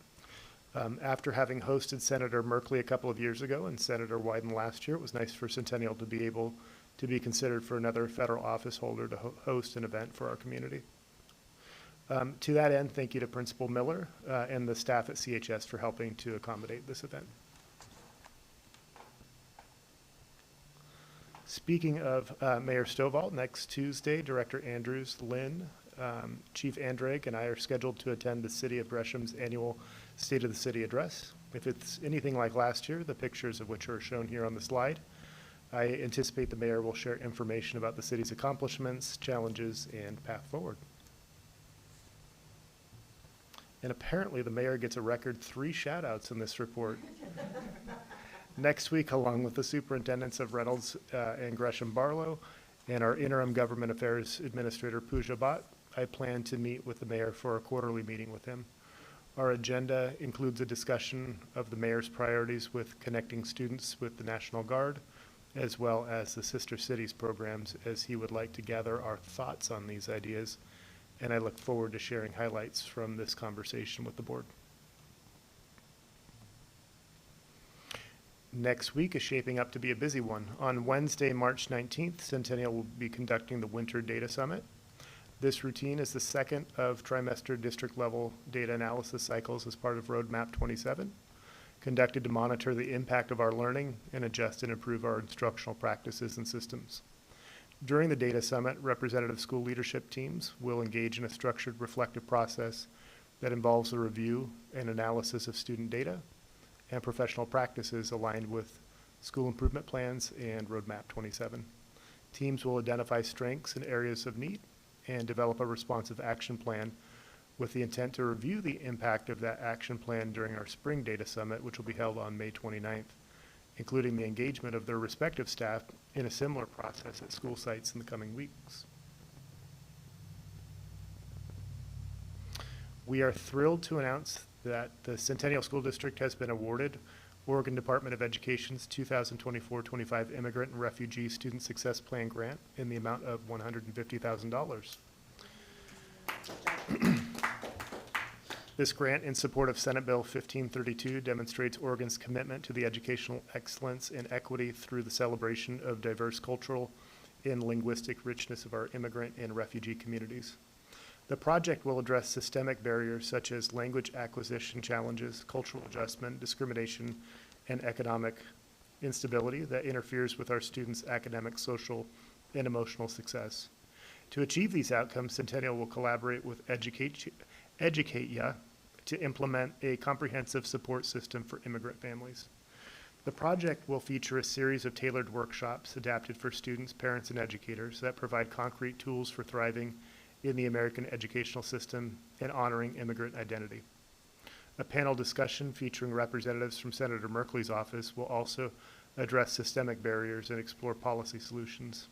After having hosted Senator Merkley a couple of years ago and Senator Wyden last year, it was nice for Centennial to be able to be considered for another federal office holder to host an event for our community. To that end, thank you to Principal Miller and the staff at CHS for helping to accommodate this event. Speaking of Mayor Stovall, next Tuesday, Director Andrews, Lynn, Chief Andrade, and I are scheduled to attend the City of Gresham's annual State of the City address. If it's anything like last year, the pictures of which are shown here on the slide, I anticipate the mayor will share information about the city's accomplishments, challenges, and path forward. And apparently the mayor gets a record 3 shout-outs in this report. Next week, along with the superintendents of Reynolds and Gresham Barlow and our interim government affairs administrator Pooja Bhatt, I plan to meet with the mayor for a quarterly meeting with him. Our agenda includes a discussion of the mayor's priorities with connecting students with the National Guard, as well as the Sister Cities programs, as he would like to gather our thoughts on these ideas, and I look forward to sharing highlights from this conversation with the board. Next week is shaping up to be a busy one. On Wednesday, March 19th, Centennial will be conducting the Winter Data Summit. This routine is the second of trimester district-level data analysis cycles as part of Roadmap 27, conducted to monitor the impact of our learning and adjust and improve our instructional practices and systems. During the Data Summit, representative school leadership teams will engage in a structured reflective process that involves the review and analysis of student data and professional practices aligned with school improvement plans and Roadmap 27. Teams will identify strengths and areas of need and develop a responsive action plan with the intent to review the impact of that action plan during our Spring Data Summit, which will be held on May 29th, including the engagement of their respective staff in a similar process at school sites in the coming weeks. We are thrilled to announce that the Centennial School District has been awarded Oregon Department of Education's 2024-25 Immigrant and Refugee Student Success Plan grant in the amount of $150,000. This grant, in support of Senate Bill 1532, demonstrates Oregon's commitment to the educational excellence and equity through the celebration of diverse cultural and linguistic richness of our immigrant and refugee communities. The project will address systemic barriers such as language acquisition challenges, cultural adjustment, discrimination, and economic instability that interferes with our students' academic, social, and emotional success. To achieve these outcomes, Centennial will collaborate with Educate-Ya to implement a comprehensive support system for immigrant families. The project will feature a series of tailored workshops adapted for students, parents, and educators that provide concrete tools for thriving in the American educational system and honoring immigrant identity. A panel discussion featuring representatives from Senator Merkley's office will also address systemic barriers and explore policy solutions.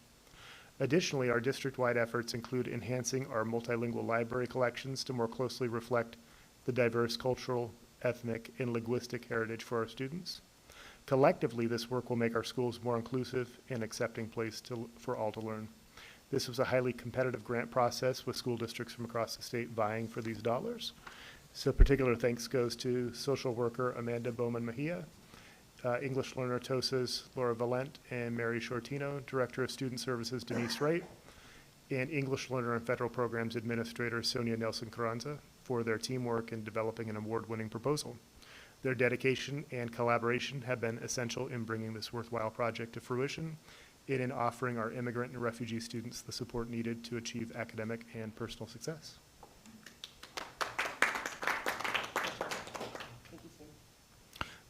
Additionally, our district-wide efforts include enhancing our multilingual library collections to more closely reflect the diverse cultural, ethnic, and linguistic heritage for our students. Collectively, this work will make our schools more inclusive and accepting place for all to learn. This was a highly competitive grant process with school districts from across the state vying for these dollars. So particular thanks goes to social worker Amanda Bowman Mejia, English learner TOSA's Laura Valent and Mary Shortino, Director of Student Services Denise Wright, and English learner and federal programs administrator Sonia Nelson Carranza for their teamwork in developing an award-winning proposal. Their dedication and collaboration have been essential in bringing this worthwhile project to fruition and in offering our immigrant and refugee students the support needed to achieve academic and personal success.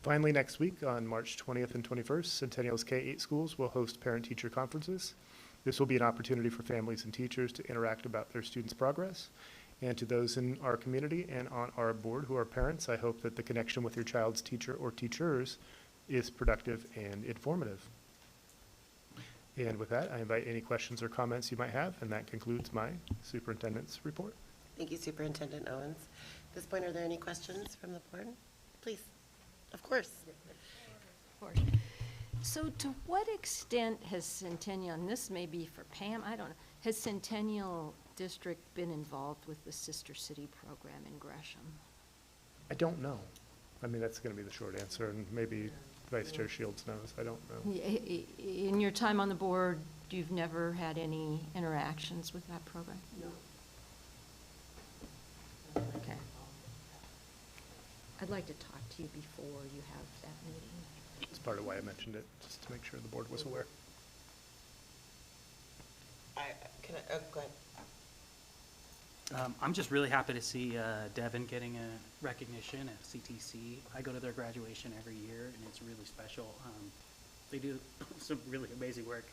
Finally, next week on March 20th and 21st, Centennial's K-8 schools will host parent-teacher conferences. This will be an opportunity for families and teachers to interact about their students' progress. And to those in our community and on our board who are parents, I hope that the connection with your child's teacher or teachers is productive and informative. And with that, I invite any questions or comments you might have, and that concludes my superintendent's report. Thank you, Superintendent Owens. At this point, are there any questions from the board? Please, of course. So to what extent has Centennial, and this may be for Pam, I don't know, has Centennial District been involved with the Sister City program in Gresham? I don't know. I mean, that's going to be the short answer, and maybe Vice Chair Shields knows. I don't know. In your time on the board, you've never had any interactions with that program? No. Okay. I'd like to talk to you before you have that meeting. It's part of why I mentioned it, just to make sure the board was aware. Go ahead. I'm just really happy to see Devon getting a recognition at CTC. I go to their graduation every year, and it's really special. They do some really amazing work.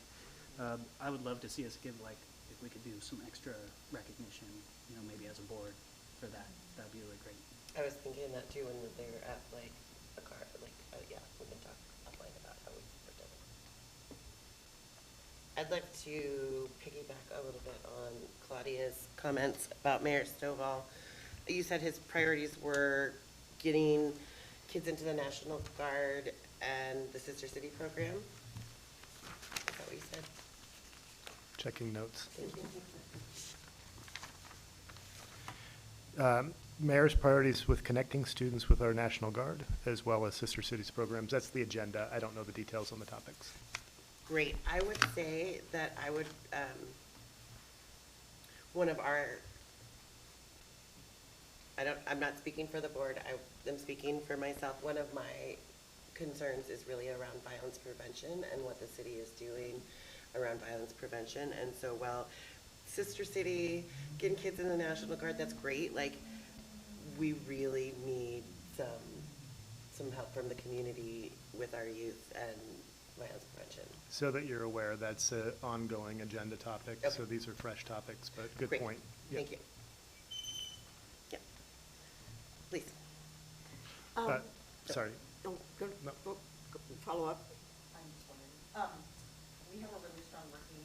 I would love to see us give, like, if we could do some extra recognition, you know, maybe as a board for that. That'd be really great. I was thinking that too when they were at like a car, like, yeah, we can talk offline about how we support them. I'd like to piggyback a little bit on Claudia's comments about Mayor Stovall. You said his priorities were getting kids into the National Guard and the Sister City program. Is that what you said? Checking notes. Thank you. Mayor's priorities with connecting students with our National Guard, as well as Sister Cities programs. That's the agenda. I don't know the details on the topics. Great. I would say that I would, one of our, I'm not speaking for the board, I'm speaking for myself. One of my concerns is really around violence prevention and what the city is doing around violence prevention. And so while Sister City, getting kids in the National Guard, that's great. Like, we really need some help from the community with our youth and violence prevention. So that you're aware, that's an ongoing agenda topic. Okay. So these are fresh topics, but good Great. point. Yep. Thank you. Yep. Please. Sorry. Oh, go, No. go, follow up. I'm just wondering, we have a really strong working.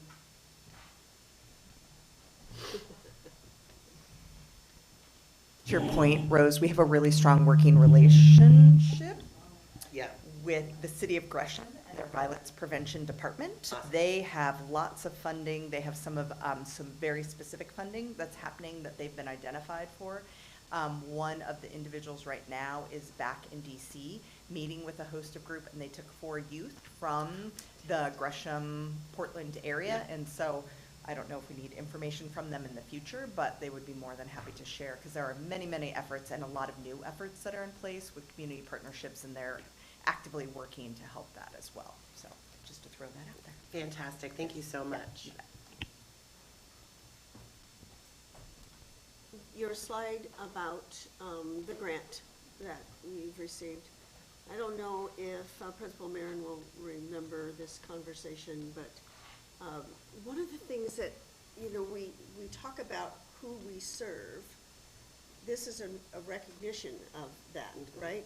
To your point, Rose, we have a really strong working relationship Yeah. with the city of Gresham and their violence prevention department. Awesome. They have lots of funding. They have some very specific funding that's happening that they've been identified for. One of the individuals right now is back in DC meeting with a host of group, and they took 4 youth from the Gresham, Portland area. And so I don't know if we need information from them in the future, but they would be more than happy to share, because there are many, many efforts and a lot of new efforts that are in place with community partnerships, and they're actively working to help that as well. So just to throw that out there. Fantastic. Thank you so much. Your slide about the grant that we've received. I don't know if Principal Marin will remember this conversation, but one of the things that, you know, we talk about who we serve. This is a recognition of that, right?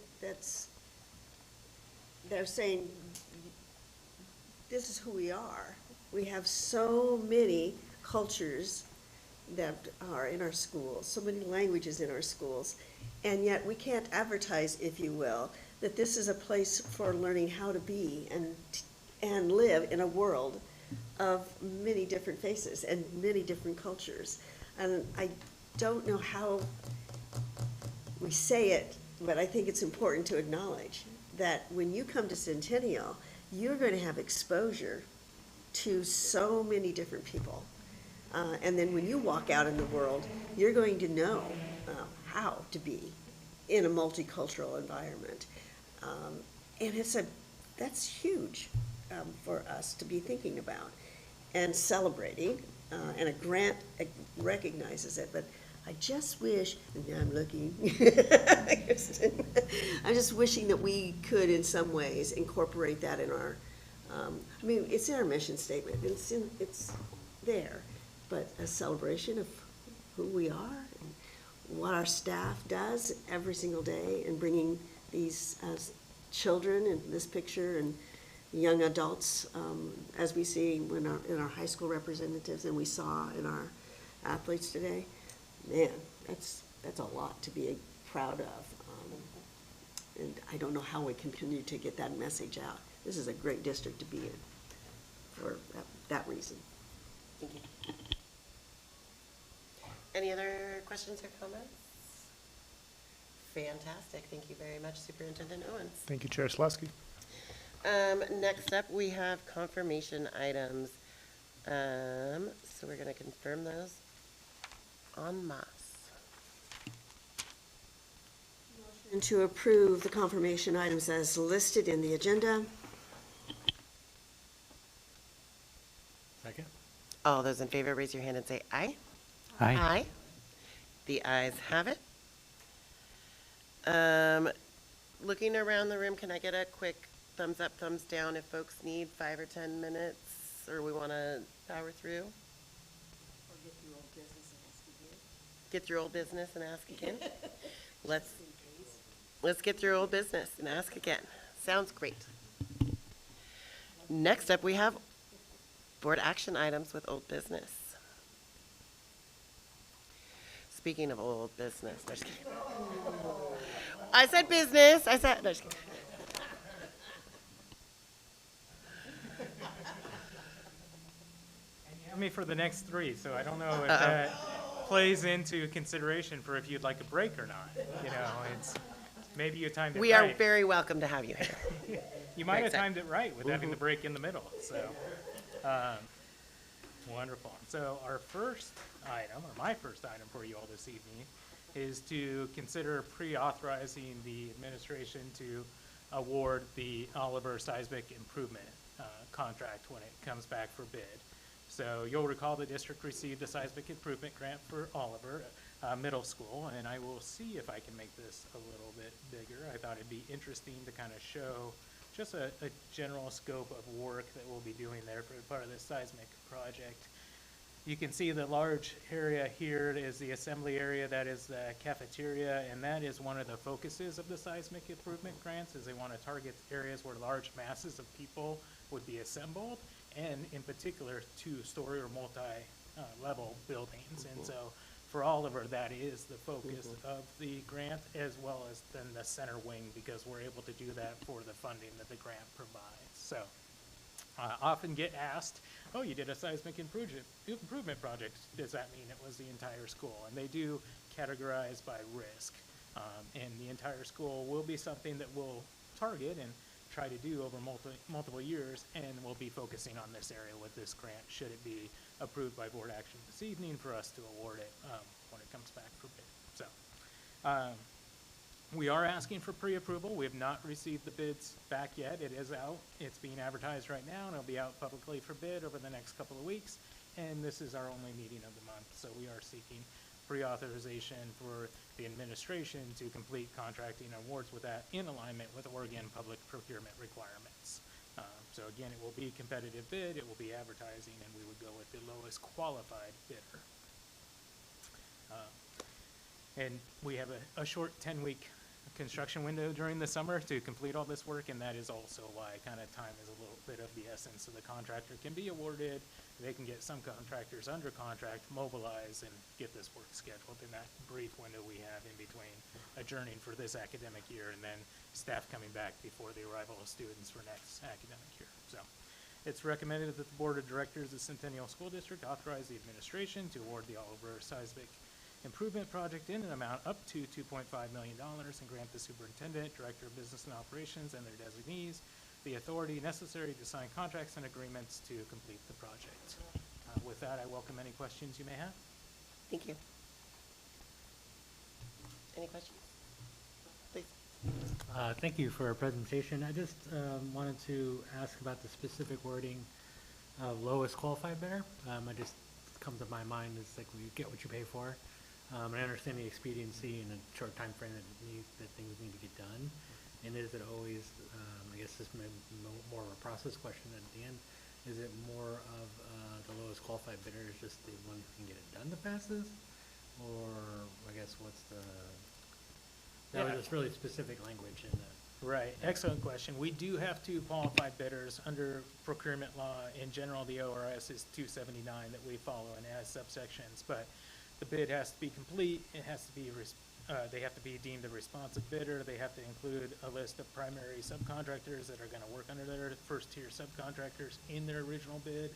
They're saying, this is who we are. We have so many cultures that are in our schools, so many languages in our schools, and yet we can't advertise, if you will, that this is a place for learning how to be and live in a world of many different faces and many different cultures. And I don't know how we say it, but I think it's important to acknowledge that when you come to Centennial, you're going to have exposure to so many different people. And then when you walk out in the world, you're going to know how to be in a multicultural environment. And that's huge for us to be thinking about and celebrating. And a grant recognizes it, but I just wish, and now I'm looking, I'm just wishing that we could in some ways incorporate that in our, I mean, it's in our mission statement, it's there, but a celebration of who we are and what our staff does every single day in bringing these children in this picture and young adults, as we see in our high school representatives and we saw in our athletes today. Man, that's a lot to be proud of. And I don't know how we can continue to get that message out. This is a great district to be in for that reason. Thank you. Any other questions or comments? Fantastic. Thank you very much, Superintendent Owens. Thank you, Chair Slosky. Next up, we have confirmation items. So we're going to confirm those en masse. And to approve the confirmation items as listed in the agenda. Second? All those in favor, raise your hand and say aye. Aye. Aye. The ayes have it. Looking around the room, can I get a quick thumbs up, thumbs down if folks need 5 or 10 minutes, or we want to power through? Get through old business and ask again? Let's get through old business and ask again. Sounds great. Next up, we have board action items with old business. Speaking of old business, no, just kidding. I said business. No, just kidding. You have me for the next 3, so I don't know if that plays into consideration for if you'd like a break or not. You know, it's maybe you timed it We right. are very welcome to have you here. You might have Very timed it right with having the break in the middle, so, wonderful. So our first item, or my first item for you all this evening, is to consider pre-authorizing the administration to award the Oliver Seismic Improvement contract when it comes back for bid. So you'll recall the district received a seismic improvement grant for Oliver Middle School, and I will see if I can make this a little bit bigger. I thought it'd be interesting to kind of show just a general scope of work that we'll be doing there for part of this seismic project. You can see the large area here is the assembly area, that is the cafeteria, and that is one of the focuses of the seismic improvement grants, is they want to target areas where large masses of people would be assembled, and in particular, 2-story or multi-level buildings. And so for Oliver, that is the focus of the grant, as well as then the center wing, because we're able to do that for the funding that the grant provides. So often get asked, oh, you did a seismic improvement project. Does that mean it was the entire school? And they do categorize by risk. And the entire school will be something that we'll target and try to do over multiple years, and we'll be focusing on this area with this grant, should it be approved by board action this evening for us to award it when it comes back for bid. So we are asking for pre-approval. We have not received the bids back yet. It is out. It's being advertised right now, and it'll be out publicly for bid over the next couple of weeks. And this is our only meeting of the month, so we are seeking pre-authorization for the administration to complete contracting awards with that in alignment with Oregon public procurement requirements. So again, it will be competitive bid, it will be advertising, and we would go with the lowest qualified bidder. And we have a short 10-week construction window during the summer to complete all this work, and that is also why kind of time is a little bit of the essence. So the contractor can be awarded, they can get some contractors under contract, mobilize, and get this work scheduled in that brief window we have in between adjourning for this academic year and then staff coming back before the arrival of students for next academic year. So it's recommended that the Board of Directors of Centennial School District authorize the administration to award the Oliver Seismic Improvement Project in an amount up to $2.5 million and grant the superintendent, director of business and operations, and their designees the authority necessary to sign contracts and agreements to complete the project. With that, I welcome any questions you may have. Thank you. Any questions? Please. Thank you for our presentation. I just wanted to ask about the specific wording of lowest qualified bidder. It just comes to my mind is like we get what you pay for. And I understand the expediency and a short time frame that things need to get done. And is it always, I guess this may be more of a process question at the end, is it more of the lowest qualified bidder is just the one who can get it done the fastest? Or I guess what's the, that was just really specific language in that. Right, excellent question. We do have two qualified bidders under procurement law. In general, the ORS is 279 that we follow and has subsections, but the bid has to be complete, it has to be they have to be deemed a responsive bidder. They have to include a list of primary subcontractors that are going to work under their first-tier subcontractors in their original bid.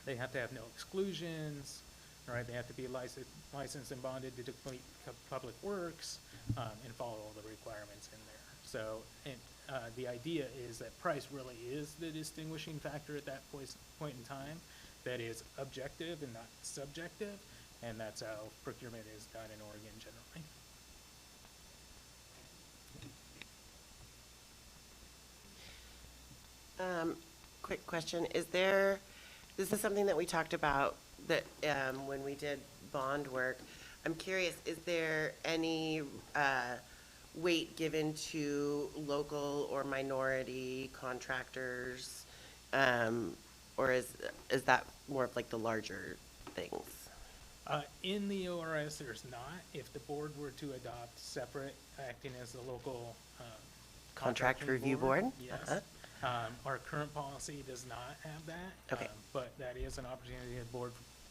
They have to have no exclusions, right? They have to be licensed and bonded to complete public works, and follow all the requirements in there. So, the idea is that price really is the distinguishing factor at that point in time. That is objective and not subjective, and that's how procurement is done in Oregon generally. Quick question, this is something that we talked about that, when we did bond work. I'm curious, is there any, weight given to local or minority contractors? Or is that more of like the larger things? In the ORS, there's not. If the board were to adopt separate, acting as the local Contract contracting review board? Yes. Uh-huh. Our current policy does not have that. Okay. But that is an opportunity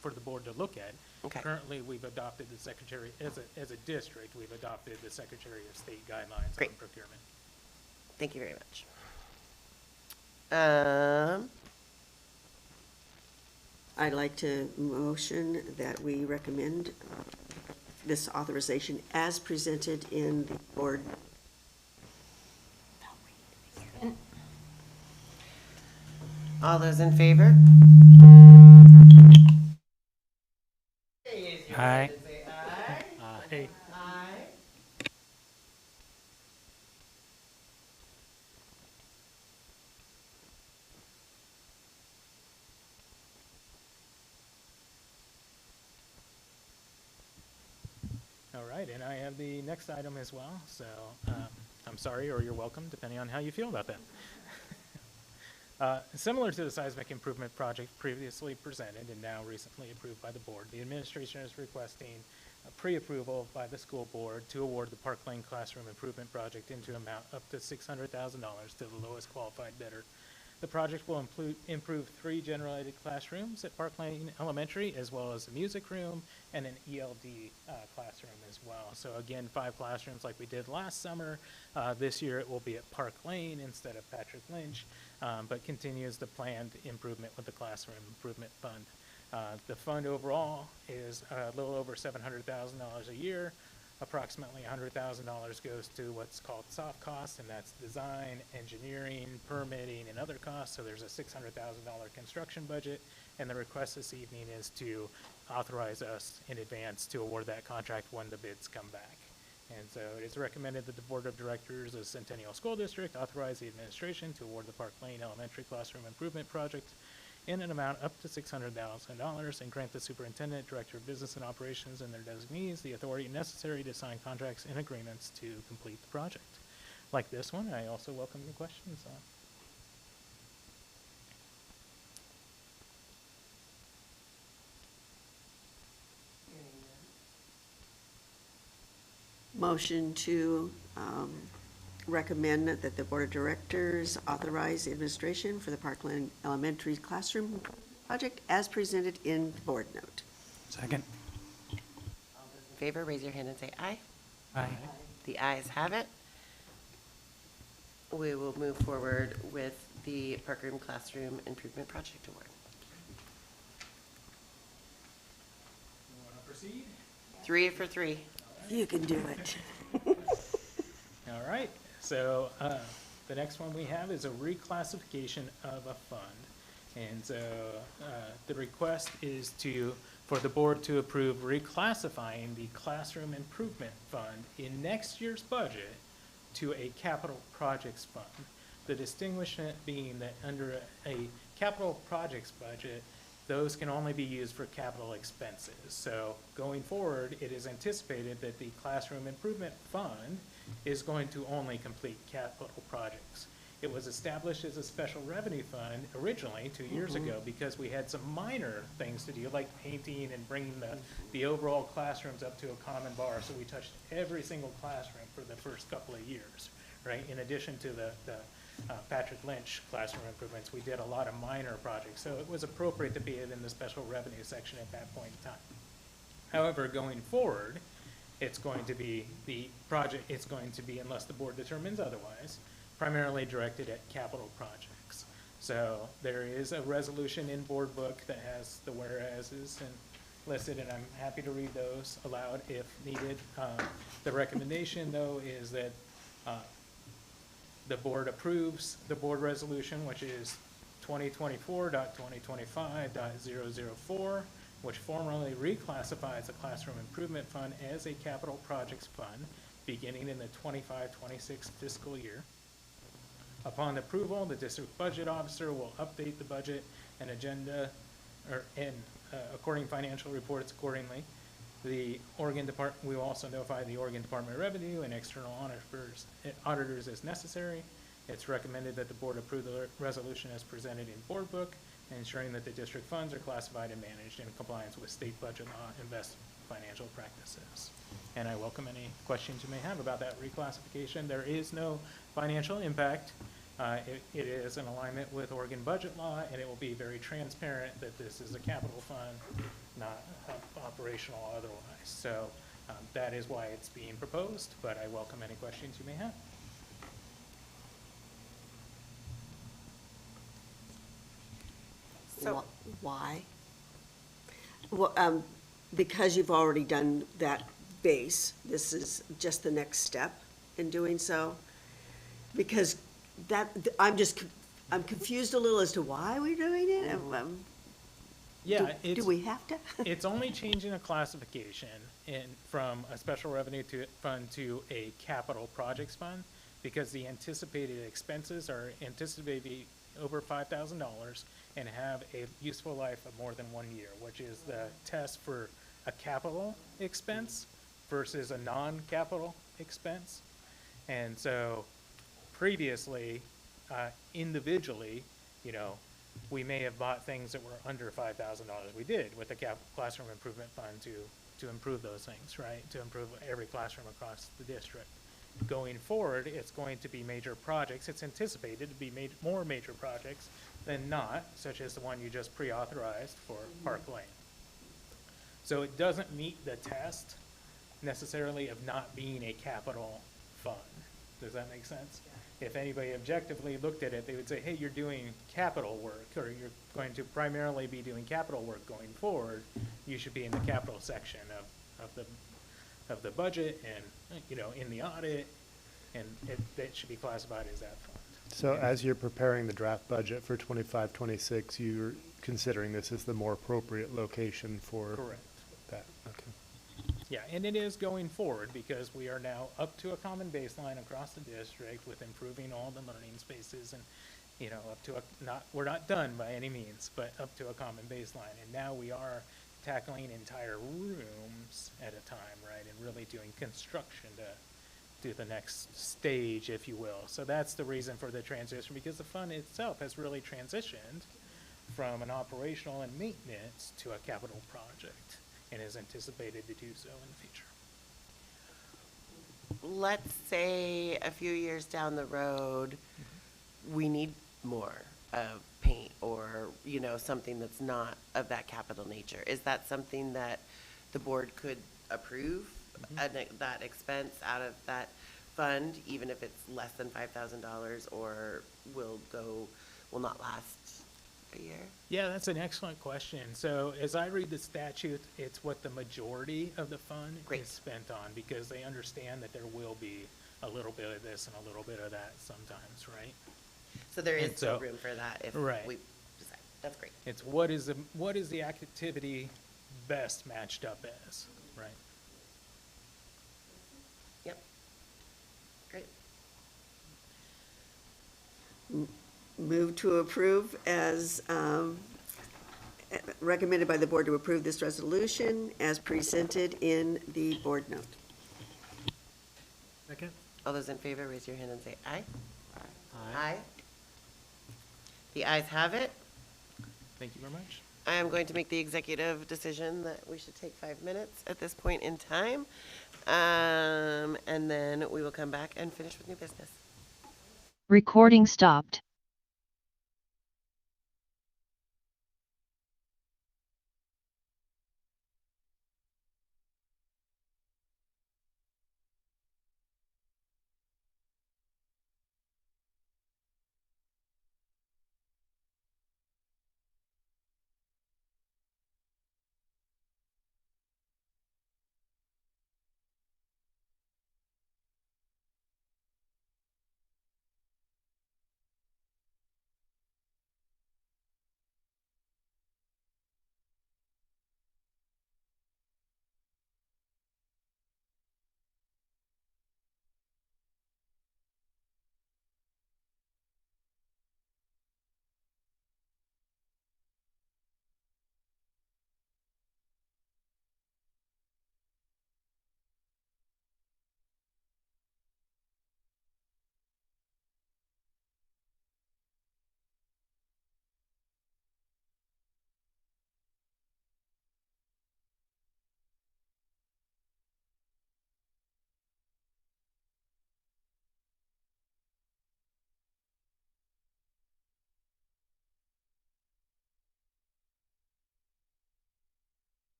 for the board to look at. Okay. Currently, we've adopted the Secretary, as a district, we've adopted the Secretary of State guidelines on Great. procurement. Thank you very much. I'd like to motion that we recommend this authorization as presented in the board. All those in favor? Aye. Aye. Hey. Aye. All right, and I have the next item as well, so I'm sorry, or you're welcome, depending on how you feel about that. Similar to the seismic improvement project previously presented and now recently approved by the board, the administration is requesting a pre-approval by the school board to award the Park Lane Classroom Improvement Project into amount up to $600,000 to the lowest qualified bidder. The project will improve 3 general-ed classrooms at Park Lane Elementary, as well as a music room and an ELD classroom as well. So again, 5 classrooms like we did last summer. This year it will be at Park Lane instead of Patrick Lynch, but continues the planned improvement with the Classroom Improvement Fund. The fund overall is a little over $700,000 a year. Approximately $100,000 goes to what's called soft costs, and that's design, engineering, permitting, and other costs. So there's a $600,000 construction budget, and the request this evening is to authorize us in advance to award that contract when the bids come back. And so it is recommended that the Board of Directors of Centennial School District authorize the administration to award the Park Lane Elementary Classroom Improvement Project in an amount up to $600,000 and grant the superintendent, director of business and operations, and their designees the authority necessary to sign contracts and agreements to complete the project. Like this one, I also welcome your questions on. Motion to recommend that the Board of Directors authorize the administration for the Parkland Elementary Classroom Project as presented in the board note. Second. All those in favor, raise your hand and say aye. Aye. The ayes have it. We will move forward with the Parkroom Classroom Improvement Project Award. You want to proceed? 3 for 3. You can do it. All right, so the next one we have is a reclassification of a fund. And so the request is for the board to approve reclassifying the Classroom Improvement Fund in next year's budget to a capital projects fund. The distinguishment being that under a capital projects budget, those can only be used for capital expenses. So going forward, it is anticipated that the Classroom Improvement Fund is going to only complete capital projects. It was established as a special revenue fund originally 2 years ago because we had some minor things to do, like painting and bringing the overall classrooms up to a common bar. So we touched every single classroom for the first couple of years, right? In addition to the Patrick Lynch classroom improvements, we did a lot of minor projects. So it was appropriate to be in the special revenue section at that point in time. However, going forward, it's going to be, the project is going to be, unless the board determines otherwise, primarily directed at capital projects. So there is a resolution in board book that has the whereases and listed, and I'm happy to read those aloud if needed. The recommendation, though, is that the board approves the board resolution, which is 2024.2025.004, which formally reclassifies the Classroom Improvement Fund as a capital projects fund beginning in the 25-26 fiscal year. Upon approval, the district budget officer will update the budget and agenda according financial reports accordingly. The Oregon Department, we will also notify the Oregon Department of Revenue and external auditors as necessary. It's recommended that the board approve the resolution as presented in board book, ensuring that the district funds are classified and managed in compliance with state budget law and best financial practices. And I welcome any questions you may have about that reclassification. There is no financial impact. It is in alignment with Oregon budget law, and it will be very transparent that this is a capital fund, not operational or otherwise. So that is why it's being proposed, but I welcome any questions you may have. So Why? Well, because you've already done that base, this is just the next step in doing so? Because I'm confused a little as to why we're doing it. Yeah, Do we have to? It's only changing a classification from a special revenue fund to a capital projects fund, because the anticipated expenses are anticipated to be over $5,000 and have a useful life of more than 1 year, which is the test for a capital expense versus a non-capital expense. And so previously, individually, we may have bought things that were under $5,000. We did with the Classroom Improvement Fund to improve those things, right? To improve every classroom across the district. Going forward, it's going to be major projects. It's anticipated to be more major projects than not, such as the one you just pre-authorized for Park Lane. So it doesn't meet the test necessarily of not being a capital fund. Does that make sense? If anybody objectively looked at it, they would say, hey, you're doing capital work, or you're going to primarily be doing capital work going forward. You should be in the capital section of the budget and, in the audit, and it should be classified as that fund. So as you're preparing the draft budget for 25-26, you're considering this as the more appropriate location for Correct. that? Okay. Yeah, and it is going forward because we are now up to a common baseline across the district with improving all the learning spaces and, up to we're not done by any means, but up to a common baseline. And now we are tackling entire rooms at a time, right? And really doing construction to do the next stage, if you will. So that's the reason for the transition, because the fund itself has really transitioned from an operational and maintenance to a capital project, and is anticipated to do so in the future. let's say a few years down the road, we need more of paint or, something that's not of that capital nature. Is that something that the board could approve, that expense out of that fund, even if it's less than $5,000, or will not last a year? Yeah, that's an excellent question. So as I read the statute, it's what the majority of the fund is spent on, because they understand that there will be a little bit of this and a little bit of that sometimes, right? So there is still room for that if we decide. That's great. It's what is the activity best matched up as, right? Yep. Great. Move to approve as recommended by the board to approve this resolution as presented in the board note. Second? All those in favor, raise your hand and say aye. Aye. The ayes have it. Thank you very much. I am going to make the executive decision that we should take 5 minutes at this point in time. And then we will come back and finish with new business. Recording stopped.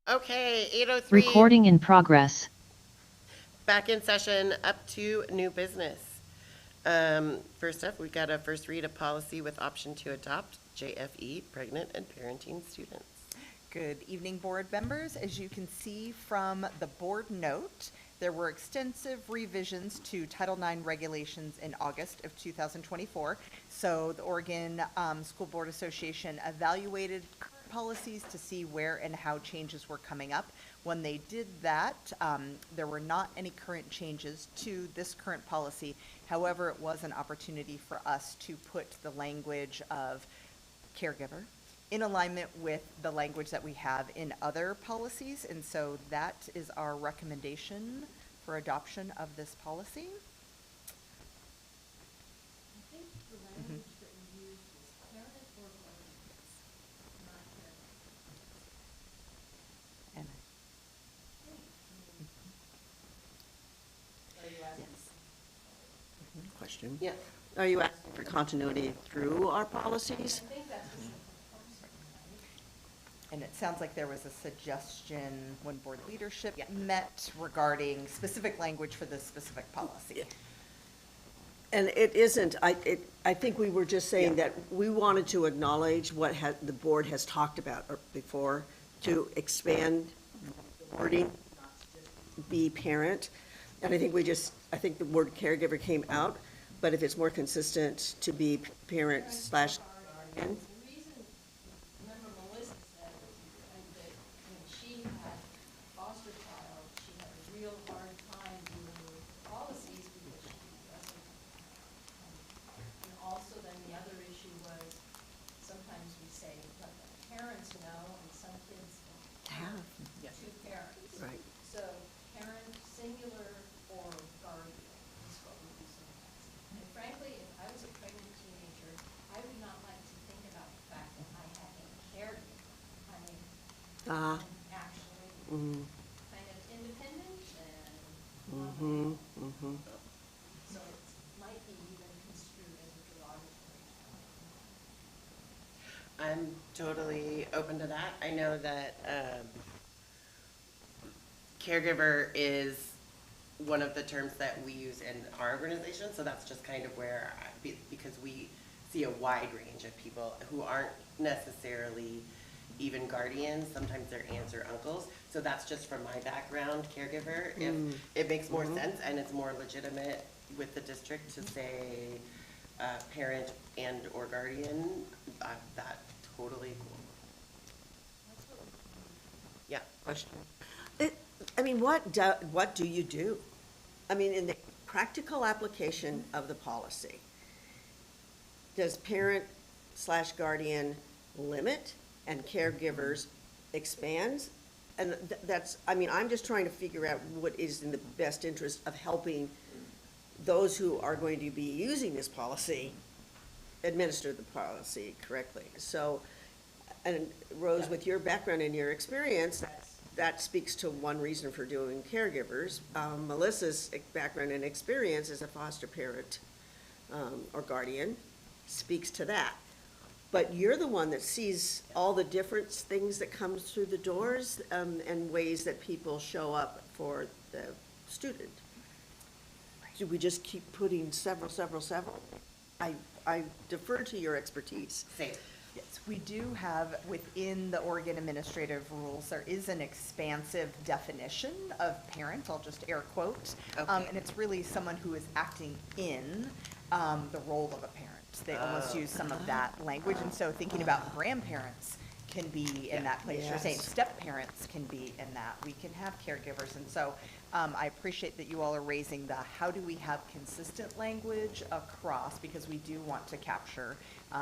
Okay, 8:03. Recording in progress. Back in session, up to new business. First up, we got a first read of policy with option to adopt JFE, pregnant and parenting students. Good evening, board members. As you can see from the board note, there were extensive revisions to Title IX regulations in August of 2024. So the Oregon School Board Association evaluated current policies to see where and how changes were coming up. When they did that, there were not any current changes to this current policy. However, it was an opportunity for us to put the language of caregiver in alignment with the language that we have in other policies. And so that is our recommendation for adoption of this policy. I think the language that we used was parent or guardians, not caregivers. And Are you asking? Question? Yeah. Are you asking for continuity through our policies? I think that's what And it sounds like there was a suggestion when board leadership met regarding specific language for this specific policy. And it isn't, I think we were just saying that we wanted to acknowledge what the board has talked about before, to expand the wording, not just be parent. And I think I think the word caregiver came out, but if it's more consistent to be parent / guardian. The reason, remember Melissa said that when she had foster child, she had a real hard time dealing with policies because she wasn't. And also then the other issue was, sometimes we say, let the parents know, and some kids have two parents. Right. So parent, singular, or guardian is what we do sometimes. And frankly, if I was a pregnant teenager, I would not like to think about the fact that I had a caregiver. I mean, I'm actually kind of independent and so it might be even construed as a derogatory term. I'm totally open to that. I know that caregiver is one of the terms that we use in our organization, so that's just kind of where, because we see a wide range of people who aren't necessarily even guardians, sometimes they're aunts or uncles, so that's just from my background, caregiver. If it makes more sense and it's more legitimate with the district to say parent and or guardian, that totally cool. Yeah. Question. I mean, what do you do? I mean, in the practical application of the policy, does parent / guardian limit and caregivers expands? And that's, I mean, I'm just trying to figure out what is in the best interest of helping those who are going to be using this policy administer the policy correctly. So, and Rose, with your background and your experience, that speaks to one reason for doing caregivers. Melissa's background and experience as a foster parent or guardian speaks to that. But you're the one that sees all the different things that comes through the doors and ways that people show up for the student. Do we just keep putting several? I defer to your expertise. Same. Yes, we do have, within the Oregon administrative rules, there is an expansive definition of parent, I'll just air quote. Okay. And it's really someone who is acting in the role of a parent. They almost use some of that language, and so thinking about grandparents can be in that place. You're saying step-parents can be in that. We can have caregivers, and so I appreciate that you all are raising the how do we have consistent language across, because we do want to capture,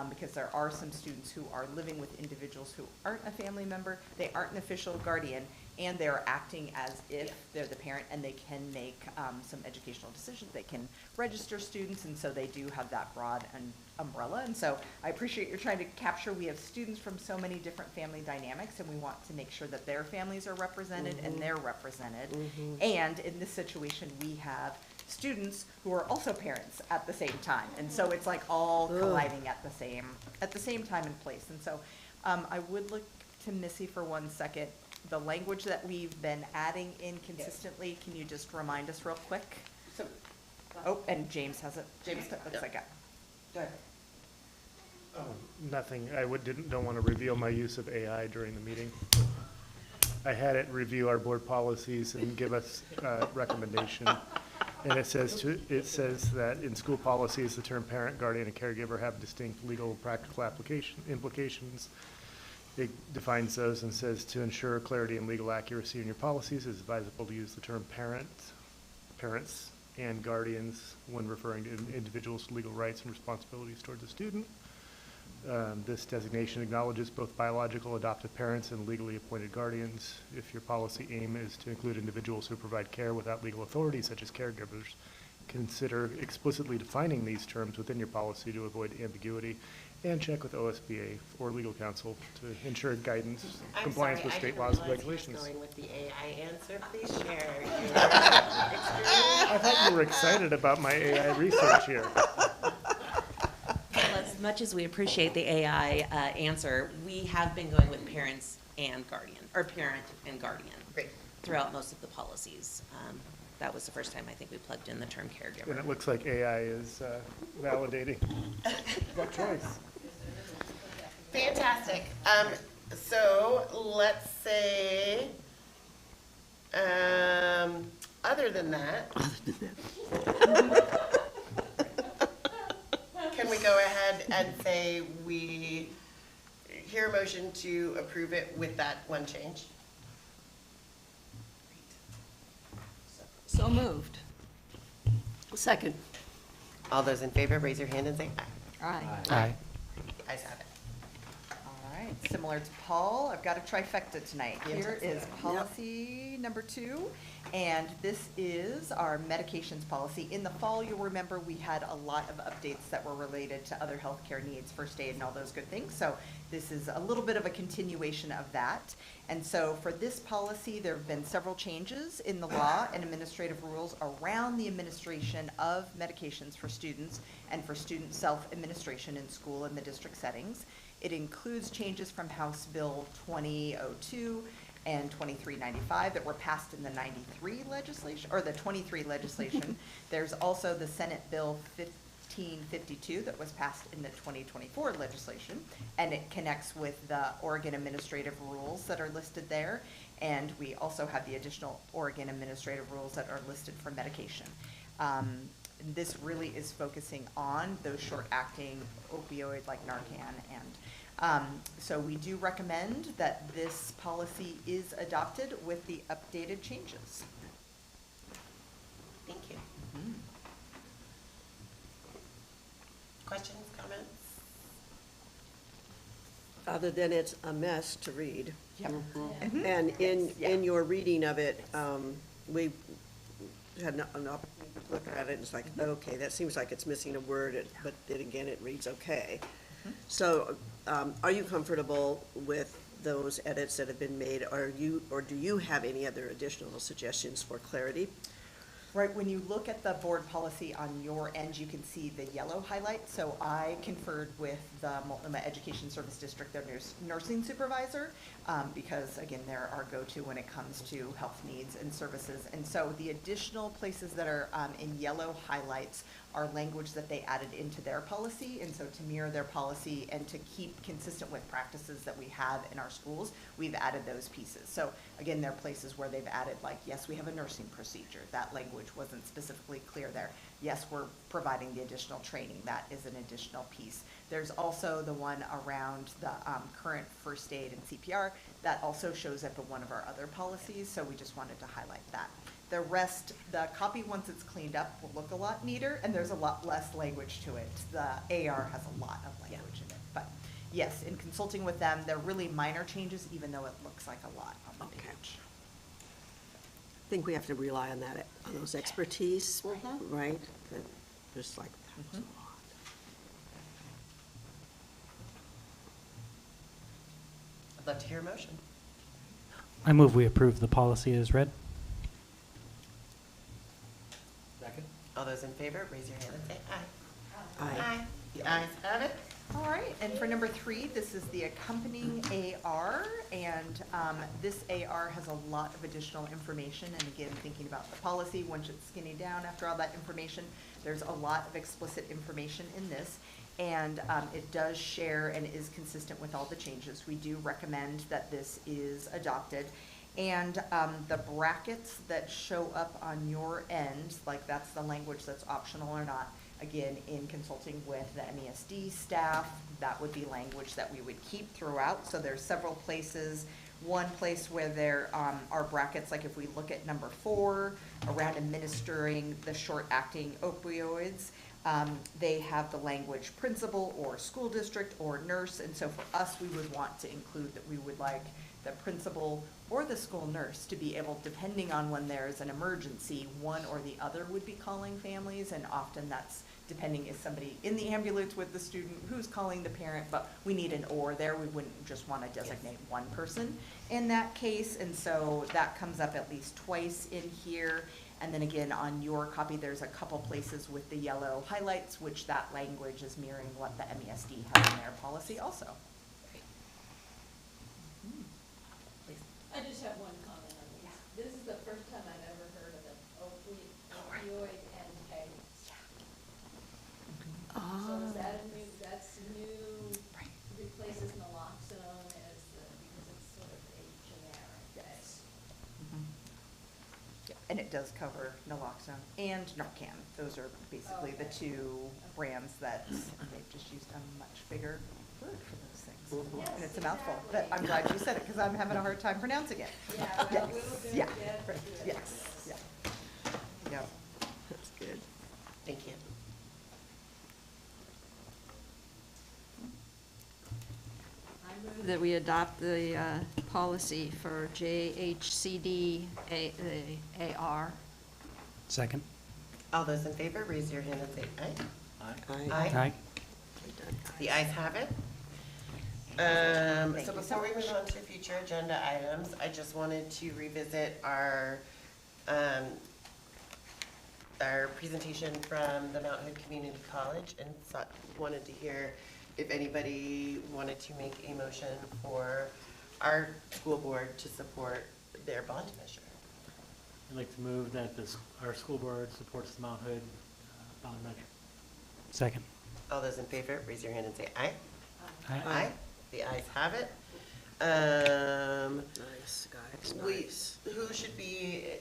because there are some students who are living with individuals who aren't a family member, they aren't an official guardian, and they're acting as if they're the parent, and they can make some educational decisions. They can register students, and so they do have that broad umbrella. And so I appreciate you're trying to capture, we have students from so many different family dynamics, and we want to make sure that their families are represented and they're represented. And in this situation, we have students who are also parents at the same time. And so it's like all colliding at the same time and place. And so I would look to Missy for 1 second. the language that we've been adding in consistently, can you just remind us real quick? So, Oh, and James has it. James, looks like it. go ahead. Nothing. Don't want to reveal my use of AI during the meeting. I had it review our board policies and give us a recommendation. And it says that in school policies, the term parent, guardian, and caregiver have distinct legal practical implications. It defines those and says to ensure clarity and legal accuracy in your policies, it's advisable to use the term parents, and guardians when referring to individuals' legal rights and responsibilities towards a student. This designation acknowledges both biological adoptive parents and legally appointed guardians. If your policy aim is to include individuals who provide care without legal authority, such as caregivers, consider explicitly defining these terms within your policy to avoid ambiguity, and check with OSBA or legal counsel to ensure guidance, compliance with state laws and regulations. Going with the AI answer, please share your experience. I thought you were excited about my AI research here. Well, as much as we appreciate the AI answer, we have been going with parents and guardian, or parent and guardian. Great. Throughout most of the policies. That was the first time I think we plugged in the term caregiver. And it looks like AI is validating that choice. Fantastic. So let's say, other than that, can we go ahead and say we hear a motion to approve it with that one change? So moved. Second. All those in favor, raise your hand and say aye. Aye. Aye. Ayes have it. All right, similar to Paul, I've got a trifecta tonight. Here is policy number 2, and this is our medications policy. In the fall, you'll remember we had a lot of updates that were related to other healthcare needs, first aid, and all those good things. So this is a little bit of a continuation of that. And so for this policy, there have been several changes in the law and administrative rules around the administration of medications for students and for student self-administration in school and the district settings. It includes changes from House Bill 2002 and 2395 that were passed in the 93 legislation, or the 23 legislation. There's also the Senate Bill 1552 that was passed in the 2024 legislation, and it connects with the Oregon administrative rules that are listed there. And we also have the additional Oregon administrative rules that are listed for medication. This really is focusing on those short-acting opioid like Narcan, and so we do recommend that this policy is adopted with the updated changes. Thank you. Questions, comments? Other than it's a mess to read. Yep. And in Yeah. your reading of it, we had an opportunity to look at it, and it's like, okay, that seems like it's missing a word, but then again, it reads okay. So, are you comfortable with those edits that have been made? Or do you have any other additional suggestions for clarity? Right, when you look at the board policy on your end, you can see the yellow highlight. So I conferred with the Multnomah Education Service District, their nursing supervisor, because again, they're our go-to when it comes to health needs and services. And so the additional places that are in yellow highlights are language that they added into their policy. And so to mirror their policy and to keep consistent with practices that we have in our schools, we've added those pieces. So again, there are places where they've added, like, yes, we have a nursing procedure. That language wasn't specifically clear there. Yes, we're providing the additional training. That is an additional piece. There's also the one around the current first aid and CPR. That also shows up in one of our other policies, so we just wanted to highlight that. The rest, the copy, once it's cleaned up, will look a lot neater, and there's a lot less language to it. The AR has a lot of language in it. But yes, in consulting with them, they're really minor changes, even though it looks like a lot on the page. I think we have to rely on that, on those expertise, right? That just like, that was a lot. I'd love to hear a motion. I move we approve the policy as read. All those in favor, raise your hand and say aye. Aye. The ayes have it. All right, and for number 3, this is the accompanying AR, and this AR has a lot of additional information, and again, thinking about the policy, once it's skinny down after all that information, there's a lot of explicit information in this, and it does share and is consistent with all the changes. We do recommend that this is adopted, and the brackets that show up on your end, like that's the language that's optional or not, again, in consulting with the MESD staff, that would be language that we would keep throughout. So there's several places. One place where there are brackets, like if we look at number 4, around administering the short-acting opioids, they have the language principal or school district or nurse. And so for us, we would want to include that we would like the principal or the school nurse to be able, depending on when there's an emergency, one or the other would be calling families, and often that's depending is somebody in the ambulance with the student who's calling the parent, but we need an or there. We wouldn't just want to designate one person in that case, and so that comes up at least twice in here. And then again, on your copy, there's a couple places with the yellow highlights, which that language is mirroring what the MESD has in their policy also. I just have one comment on this. This is the first time I've ever heard of an opioid antagonist. So is that a new, that's new, replaces naloxone as the, because it's sort of a generic. Yes. Yep, and it does cover naloxone and Narcan. Those are basically the two brands that, and they've just used a much bigger word for those things. Yes, And it's a mouthful, but I'm glad you said it, because I'm having a hard time pronouncing it. Yeah, well, Yes, we will do yeah, it, right, yes, yeah. Yep. That's good. Thank you. I move that we adopt the policy for JHCD AR. Second. All those in favor, raise your hand and say aye. Aye. Aye. The ayes have it. So before we move on to future agenda items, I just wanted to revisit our presentation from the Mount Hood Community College, and wanted to hear if anybody wanted to make a motion for our school board to support their bond measure. I'd like to move that our school board supports the Mount Hood bond measure. Second. All those in favor, raise your hand and say aye. Aye. Aye. The ayes have it. Nice, guys, nice. Who should be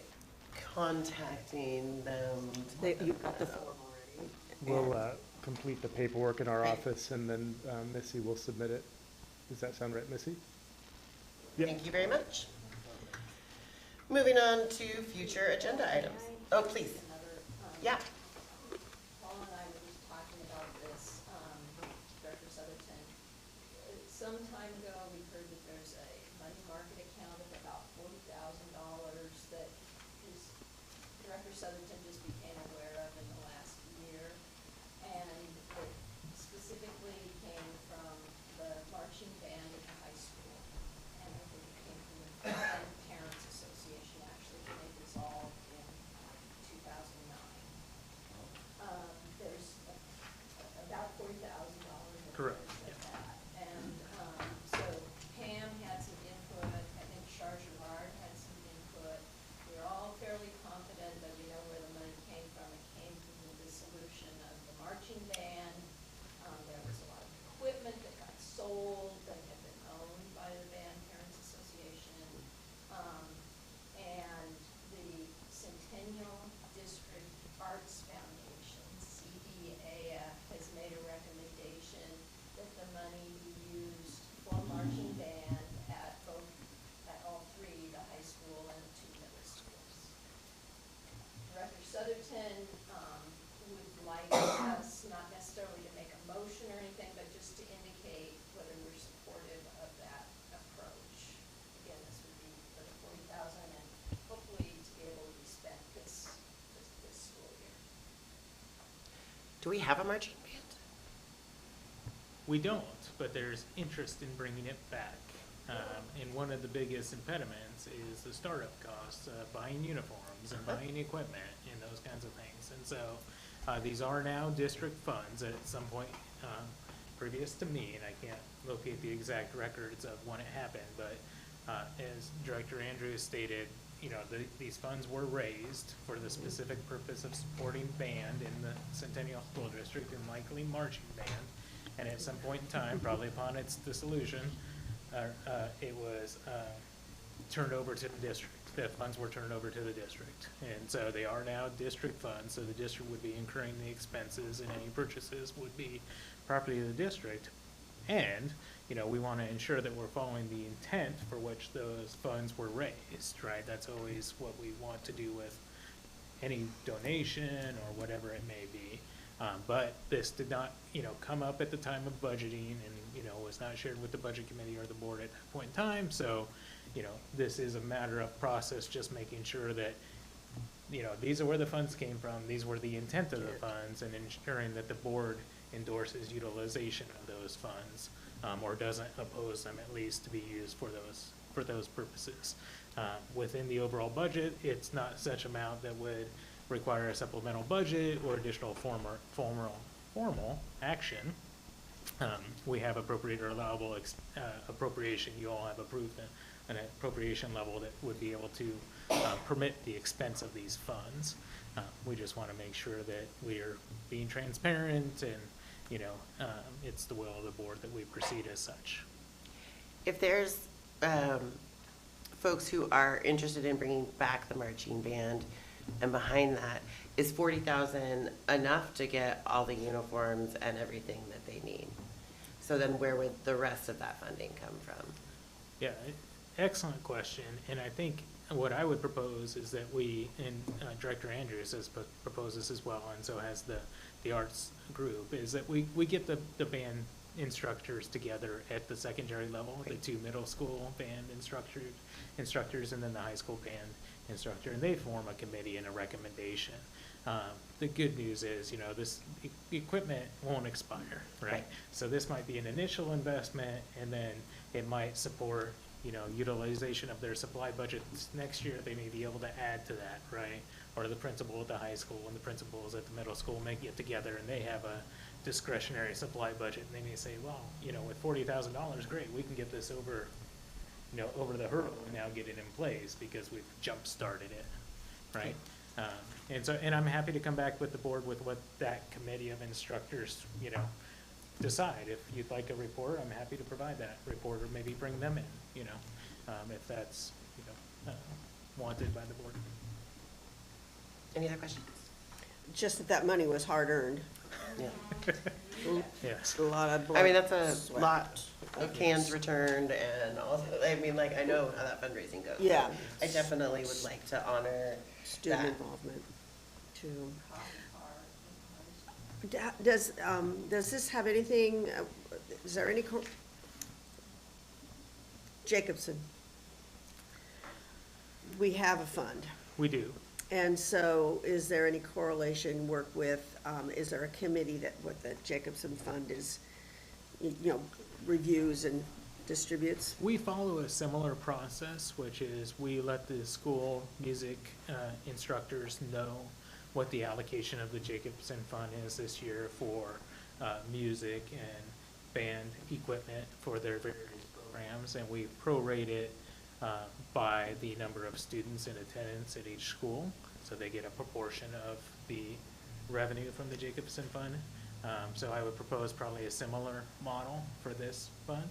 contacting them? You got the form already. We'll complete the paperwork in our office, and then Missy will submit it. Does that sound right, Missy? Yep. Thank you very much. Moving on to future agenda items. Oh, please. Yeah. Paul and I were just talking about this, Director Southerton. Some time ago, we heard that there's a money market account of about $40,000 that Director Southerton just became aware of in the last year. And it specifically came from the marching band at the high school. And I think it came from the Parents Association, actually, when they dissolved in 2009. There's about $40,000. Correct. Of that. And so Pam had some input, I think Char Gerard had some input. We're all fairly confident that we know where the money came from. It came from the dissolution of the marching band. There was a lot of equipment that got sold that had been owned by the Band Parents Association. And the Centennial District Arts Foundation, CDAF, has made a recommendation that the money be used for marching band at all three, the high school and the 2 middle schools. Director Southerton would like us, not necessarily to make a motion or anything, but just to indicate whether we're supportive of that approach. Again, this would be for the $40,000 and hopefully to be able to be spent this school year. Do we have a marching band? We don't, but there's interest in bringing it back. And one of the biggest impediments is the startup costs, buying uniforms and buying equipment and those kinds of things. And so these are now district funds. At some point, previous to me, and I can't locate the exact records of when it happened, but as Director Andrews stated, you know, these funds were raised for the specific purpose of supporting band in the Centennial School District and likely marching band. And at some point in time, probably upon its dissolution, it was turned over to the district. The funds were turned over to the district. And so they are now district funds, so the district would be incurring the expenses, and any purchases would be property of the district. And, you know, we want to ensure that we're following the intent for which those funds were raised, right? That's always what we want to do with any donation or whatever it may be. But this did not, you know, come up at the time of budgeting, and, you know, was not shared with the budget committee or the board at that point in time. So, you know, this is a matter of process, just making sure that, you know, these are where the funds came from, these were the intent of the funds, and ensuring that the board endorses utilization of those funds, or doesn't oppose them, at least to be used for those purposes. Within the overall budget, it's not such amount that would require a supplemental budget or additional formal action. We have appropriated or allowable appropriation. You all have approved an appropriation level that would be able to permit the expense of these funds. We just want to make sure that we are being transparent, and, you know, it's the will of the board that we proceed as such. If there's folks who are interested in bringing back the marching band, and behind that, is 40,000 enough to get all the uniforms and everything that they need? So then where would the rest of that funding come from? Yeah, excellent question. And I think what I would propose is that we, and Director Andrews has proposed this as well, and so has the arts group, is that we get the band instructors together at the secondary level, the 2 middle school band instructors, and then the high school band instructor, and they form a committee and a recommendation. The good news is, you know, this equipment won't expire, right? So this might be an initial investment, and then it might support, you know, utilization of their supply budgets next year. They may be able to add to that, right? Or the principal at the high school and the principals at the middle school may get together and they have a discretionary supply budget, and they may say, well, you know, with $40,000, great, we can get this over, you know, over the hurdle and now get it in place because we've jump-started it, right? And I'm happy to come back with the board with what that committee of instructors, you know, decide. If you'd like a report, I'm happy to provide that report, or maybe bring them in, you know, if that's, you know, wanted by the board. Any other questions? Just that money was hard-earned. Yeah. Yes. A lot of blood. I mean, that's a sweat. lot of cans returned, and also, I mean, like, I know how that fundraising goes. Yeah. I definitely would like to honor Student that. involvement, too. Does this have anything, is there any, Jacobson? We have a fund. We do. And so is there any correlation work with, is there a committee that, what the Jacobson Fund is, you know, reviews and distributes? We follow a similar process, which is we let the school music instructors know what the allocation of the Jacobson Fund is this year for music and band equipment for their various programs, and we prorate it by the number of students in attendance at each school, so they get a proportion of the revenue from the Jacobson Fund. So I would propose probably a similar model for this fund.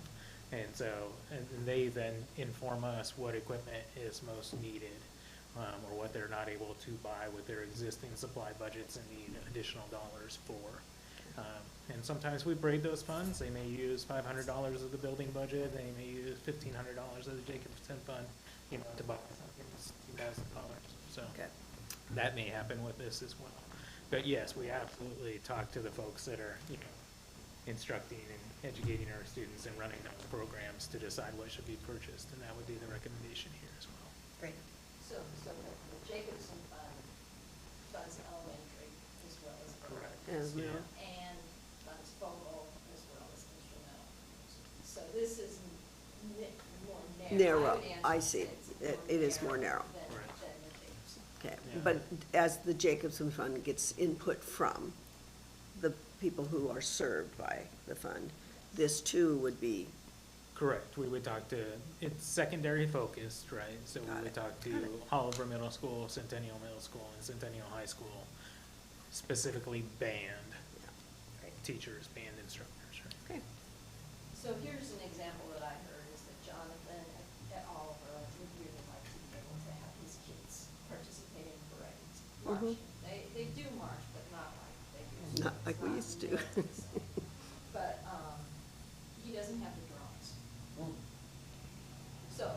And so, and they then inform us what equipment is most needed, or what they're not able to buy with their existing supply budgets and need additional dollars for. And sometimes we braid those funds. They may use $500 of the building budget. They may use $1,500 of the Jacobson Fund, you know, to buy something that's $2,000. So that may happen with this as well. But yes, we absolutely talk to the folks that are, you know, instructing and educating our students and running those programs to decide what should be purchased, and that would be the recommendation here as well. Great. So the Jacobson Fund funds elementary as well as As well. and funds vocal as well as instrumental. So this is more narrow. Narrow, would answer I see. it's It is more narrow. than the Jacobson. Okay, Yeah. but as the Jacobson Fund gets input from the people who are served by the fund. This too would be, Correct, we would talk to, it's secondary focused, right? So we would talk to Oliver Middle School, Centennial Middle School, and Centennial High School, specifically band teachers, band instructors, right? okay. So here's an example that I heard, is that Jonathan at Oliver would really like to be able to have his kids participate in parades, marching. They do march, but not like they used to. Not like we used to. But, he doesn't have the drums. So,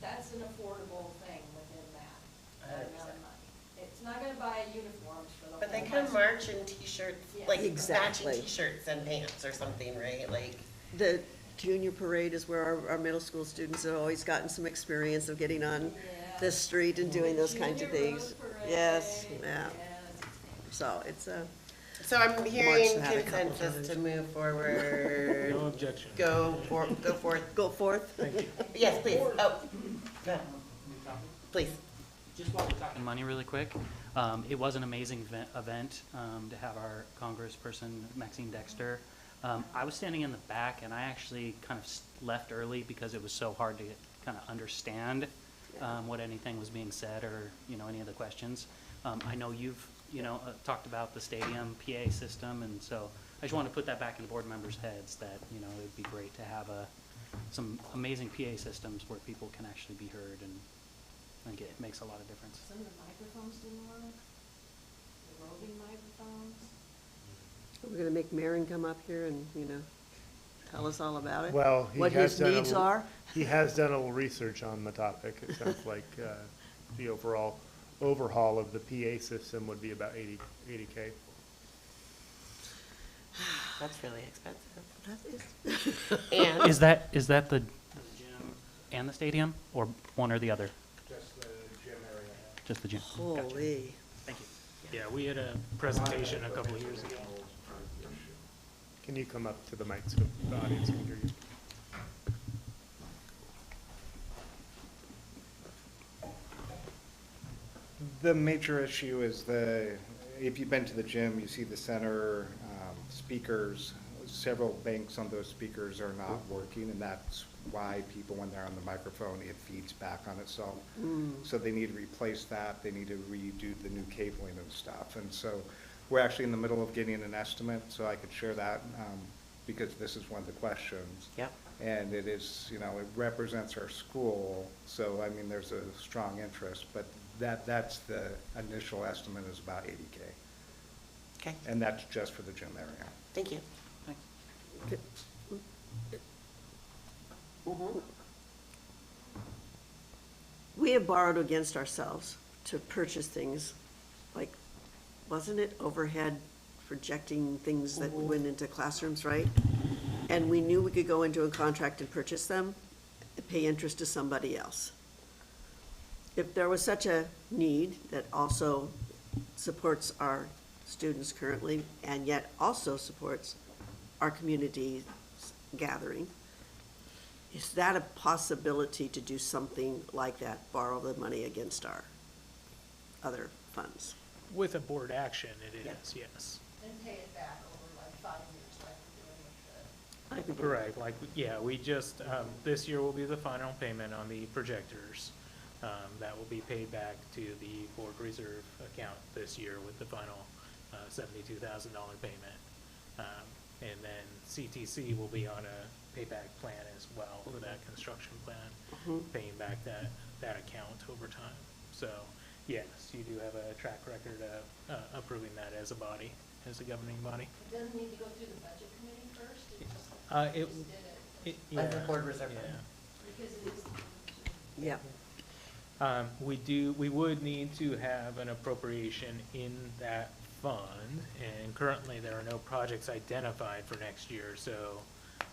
that's an affordable thing within that amount of money. It's not gonna buy uniforms for the whole. But they high can school. march in t-shirts, Yeah. like Exactly. matching t-shirts and pants or something, right? Like, The junior parade is where our middle school students have always gotten some experience of getting on the street and doing those kinds of Junior things. road parade, Yes, yeah. yeah, So it's a, so I'm hearing had a couple consensus to times. move forward. No objection. Go forth. go forth. Thank you. Yes, please. Oh, go ahead. Please. Just while we're talking money really quick, it was an amazing event to have our congressperson, Maxine Dexter. I was standing in the back, and I actually kind of left early because it was so hard to kind of understand what anything was being said or, any of the questions. I know you've, talked about the stadium PA system, and so I just want to put that back in the board members' heads that, it would be great to have some amazing PA systems where people can actually be heard, and I think it makes a lot of difference. Some of the microphones didn't work, the roving microphones. We're gonna make Marin come up here and, tell us all about it. Well, he What has his done needs are. He has done a little research on the topic. It sounds like the overall overhaul of the PA system would be about 80K. That's really expensive. That is. And Is that the gym and the stadium, or one or the other? Just the gym area. Just the gym? Gotcha. Holy. Thank you. Yeah, we had a presentation a couple of years ago. Can you come up to the mic so the audience can hear you? The major issue is if you've been to the gym, you see the center speakers, several banks on those speakers are not working, and that's why people, when they're on the microphone, it feeds back on itself. So they need to replace that, they need to redo the new cabling and stuff. And so we're actually in the middle of getting an estimate, so I could share that, because this is one of the questions. Yep. And it is, it represents our school, so I mean, there's a strong interest, but that's the initial estimate is about 80K. Okay, And that's just for the gym area. thank you. Thanks. We have borrowed against ourselves to purchase things, like, wasn't it overhead projecting things that went into classrooms, right? And we knew we could go into a contract and purchase them, and pay interest to somebody else. If there was such a need that also supports our students currently, and yet also supports our community gathering, is that a possibility to do something like that, borrow the money against our other funds? With a board action, it is, yes. And pay it back over like 5 years like we're doing with the. I think Correct, like, yeah, we just, this year will be the final payment on the projectors. That will be paid back to the board reserve account this year with the final $72,000 payment. And then CTC will be on a payback plan as well for that construction plan, paying back that account over time. So, yes, you do have a track record of approving that as a body, as a governing body. It doesn't need to go through the budget committee first, it just did it. As a Yeah, board reserve yeah. fund. Because it is. Yeah. We would need to have an appropriation in that fund, and currently there are no projects identified for next year, so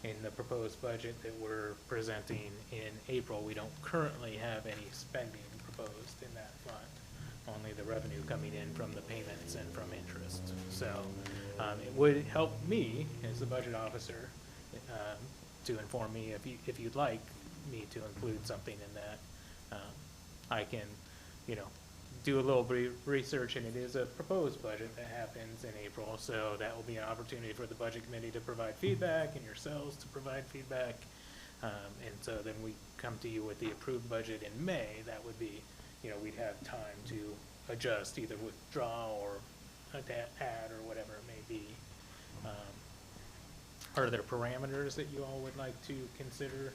in the proposed budget that we're presenting in April, we don't currently have any spending proposed in that fund, only the revenue coming in from the payments and from interest. So, it would help me as the budget officer, to inform me if you'd like me to include something in that. I can, do a little research, and it is a proposed budget that happens in April, so that will be an opportunity for the budget committee to provide feedback and yourselves to provide feedback. And so then we come to you with the approved budget in May. That would be, we'd have time to adjust, either withdraw or add or whatever it may be. Are there parameters that you all would like to consider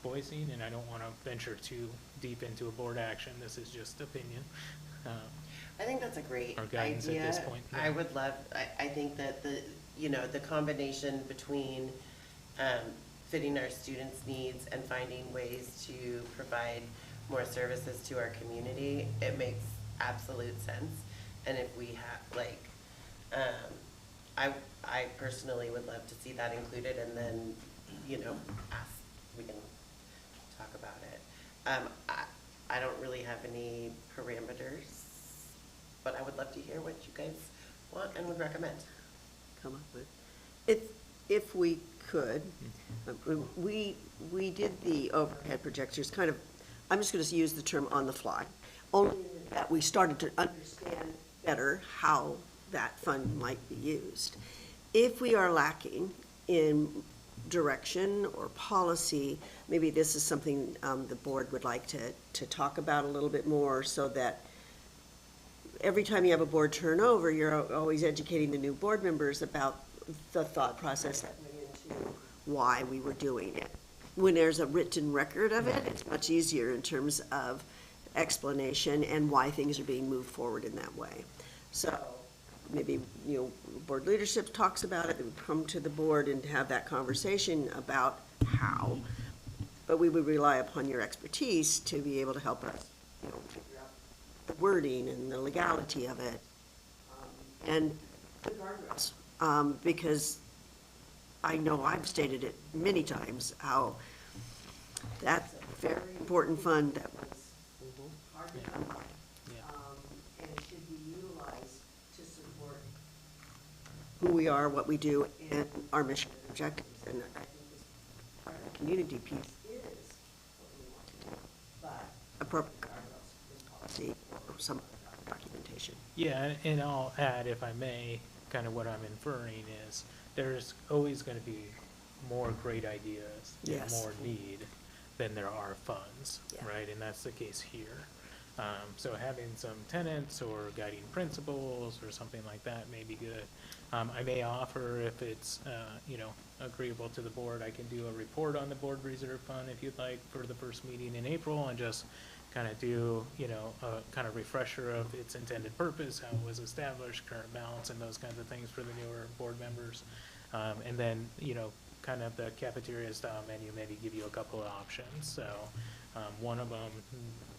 voicing? And I don't want to venture too deep into a board action. This is just opinion. I think that's a great Or guidance at idea. this point, yeah. I would love, I think that the combination between fitting our students' needs and finding ways to provide more services to our community, it makes absolute sense. And if we have, I personally would love to see that included, and then, ask, we can talk about it. I don't really have any parameters, but I would love to hear what you guys want and would recommend. Come up with. If we could, we did the overhead projectors kind of, I'm just going to use the term on the fly, only that we started to understand better how that fund might be used. If we are lacking in direction or policy, maybe this is something the board would like to talk about a little bit more, so that every time you have a board turnover, you're always educating the new board members about the thought process that went into why we were doing it. When there's a written record of it, it's much easier in terms of explanation and why things are being moved forward in that way. So maybe, board leadership talks about it, and come to the board and have that conversation about how, but we would rely upon your expertise to be able to help us, figure out the wording and the legality of it, and the guardrails. Because I know I've stated it many times, how that's a very important fund that was hard to come by. And it should be utilized to support who we are, what we do, and our mission and objectives. And I think this part of the community piece is what we want to do, but appropriate guardrails in policy or some documentation. Yeah, and I'll add, if I may, kind of what I'm inferring is there's always going to be more great ideas and Yes. more need than there are funds, Yeah. right? And that's the case here. So having some tenets or guiding principles or something like that may be good. I may offer, if it's, agreeable to the board, I can do a report on the board reserve fund if you'd like for the first meeting in April, and just kind of do, a kind of refresher of its intended purpose, how it was established, current balance, and those kinds of things for the newer board members. And then, kind of the cafeteria style menu, maybe give you a couple of options. So one of them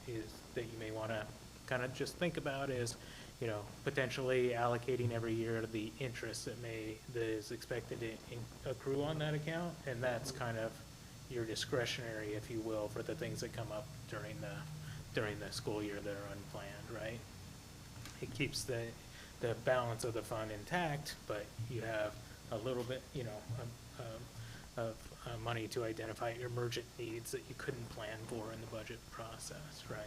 is that you may want to kind of just think about is, potentially allocating every year the interest that is expected to accrue on that account. And that's kind of your discretionary, if you will, for the things that come up during the school year that are unplanned, right? It keeps the balance of the fund intact, but you have a little bit, of money to identify your emergent needs that you couldn't plan for in the budget process, right?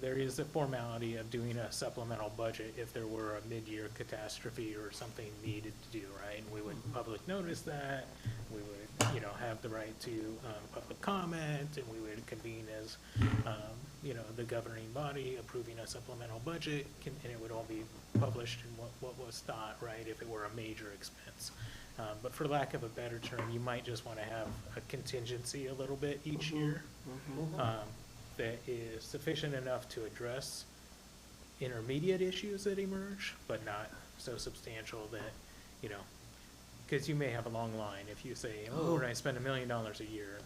There is a formality of doing a supplemental budget if there were a mid-year catastrophe or something needed to do, right? And we would public notice that, we would, have the right to public comment, and we would convene as, the governing body approving a supplemental budget, and it would all be published in what was thought, right, if it were a major expense. But for lack of a better term, you might just want to have a contingency a little bit each year that is sufficient enough to address intermediate issues that emerge, but not so substantial that, because you may have a long line. If you say, we're going to spend $1 million a year,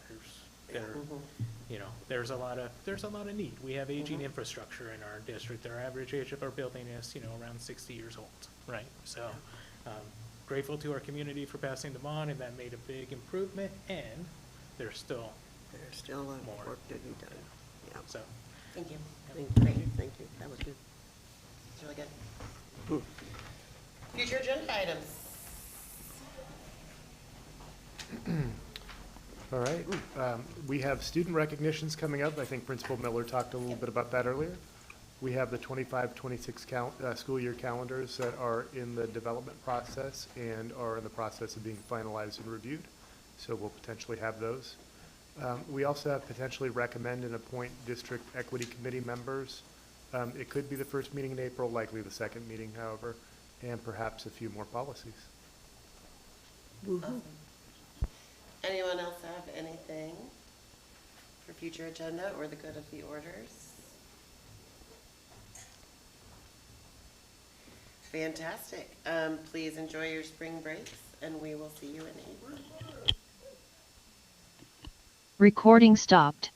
there's a lot of need. We have aging infrastructure in our district. Our average age of our building is, around 60 years old, right? So, grateful to our community for passing the bond, and that made a big improvement, and there's still more work to be done. Yeah. So, Thank you. Thank you. That was good. It's really good. Future agenda items. All right. We have student recognitions coming up. I think Principal Miller talked a little bit about that earlier. We have the 25-26 school year calendars that are in the development process and are in the process of being finalized and reviewed. So we'll potentially have those. We also have potentially recommend and appoint district equity committee members. It could be the first meeting in April, likely the second meeting, however, and perhaps a few more policies. Awesome. Anyone else have anything for future agenda or the good of the orders? Fantastic. Please enjoy your spring breaks, and we will see you in April. Recording stopped.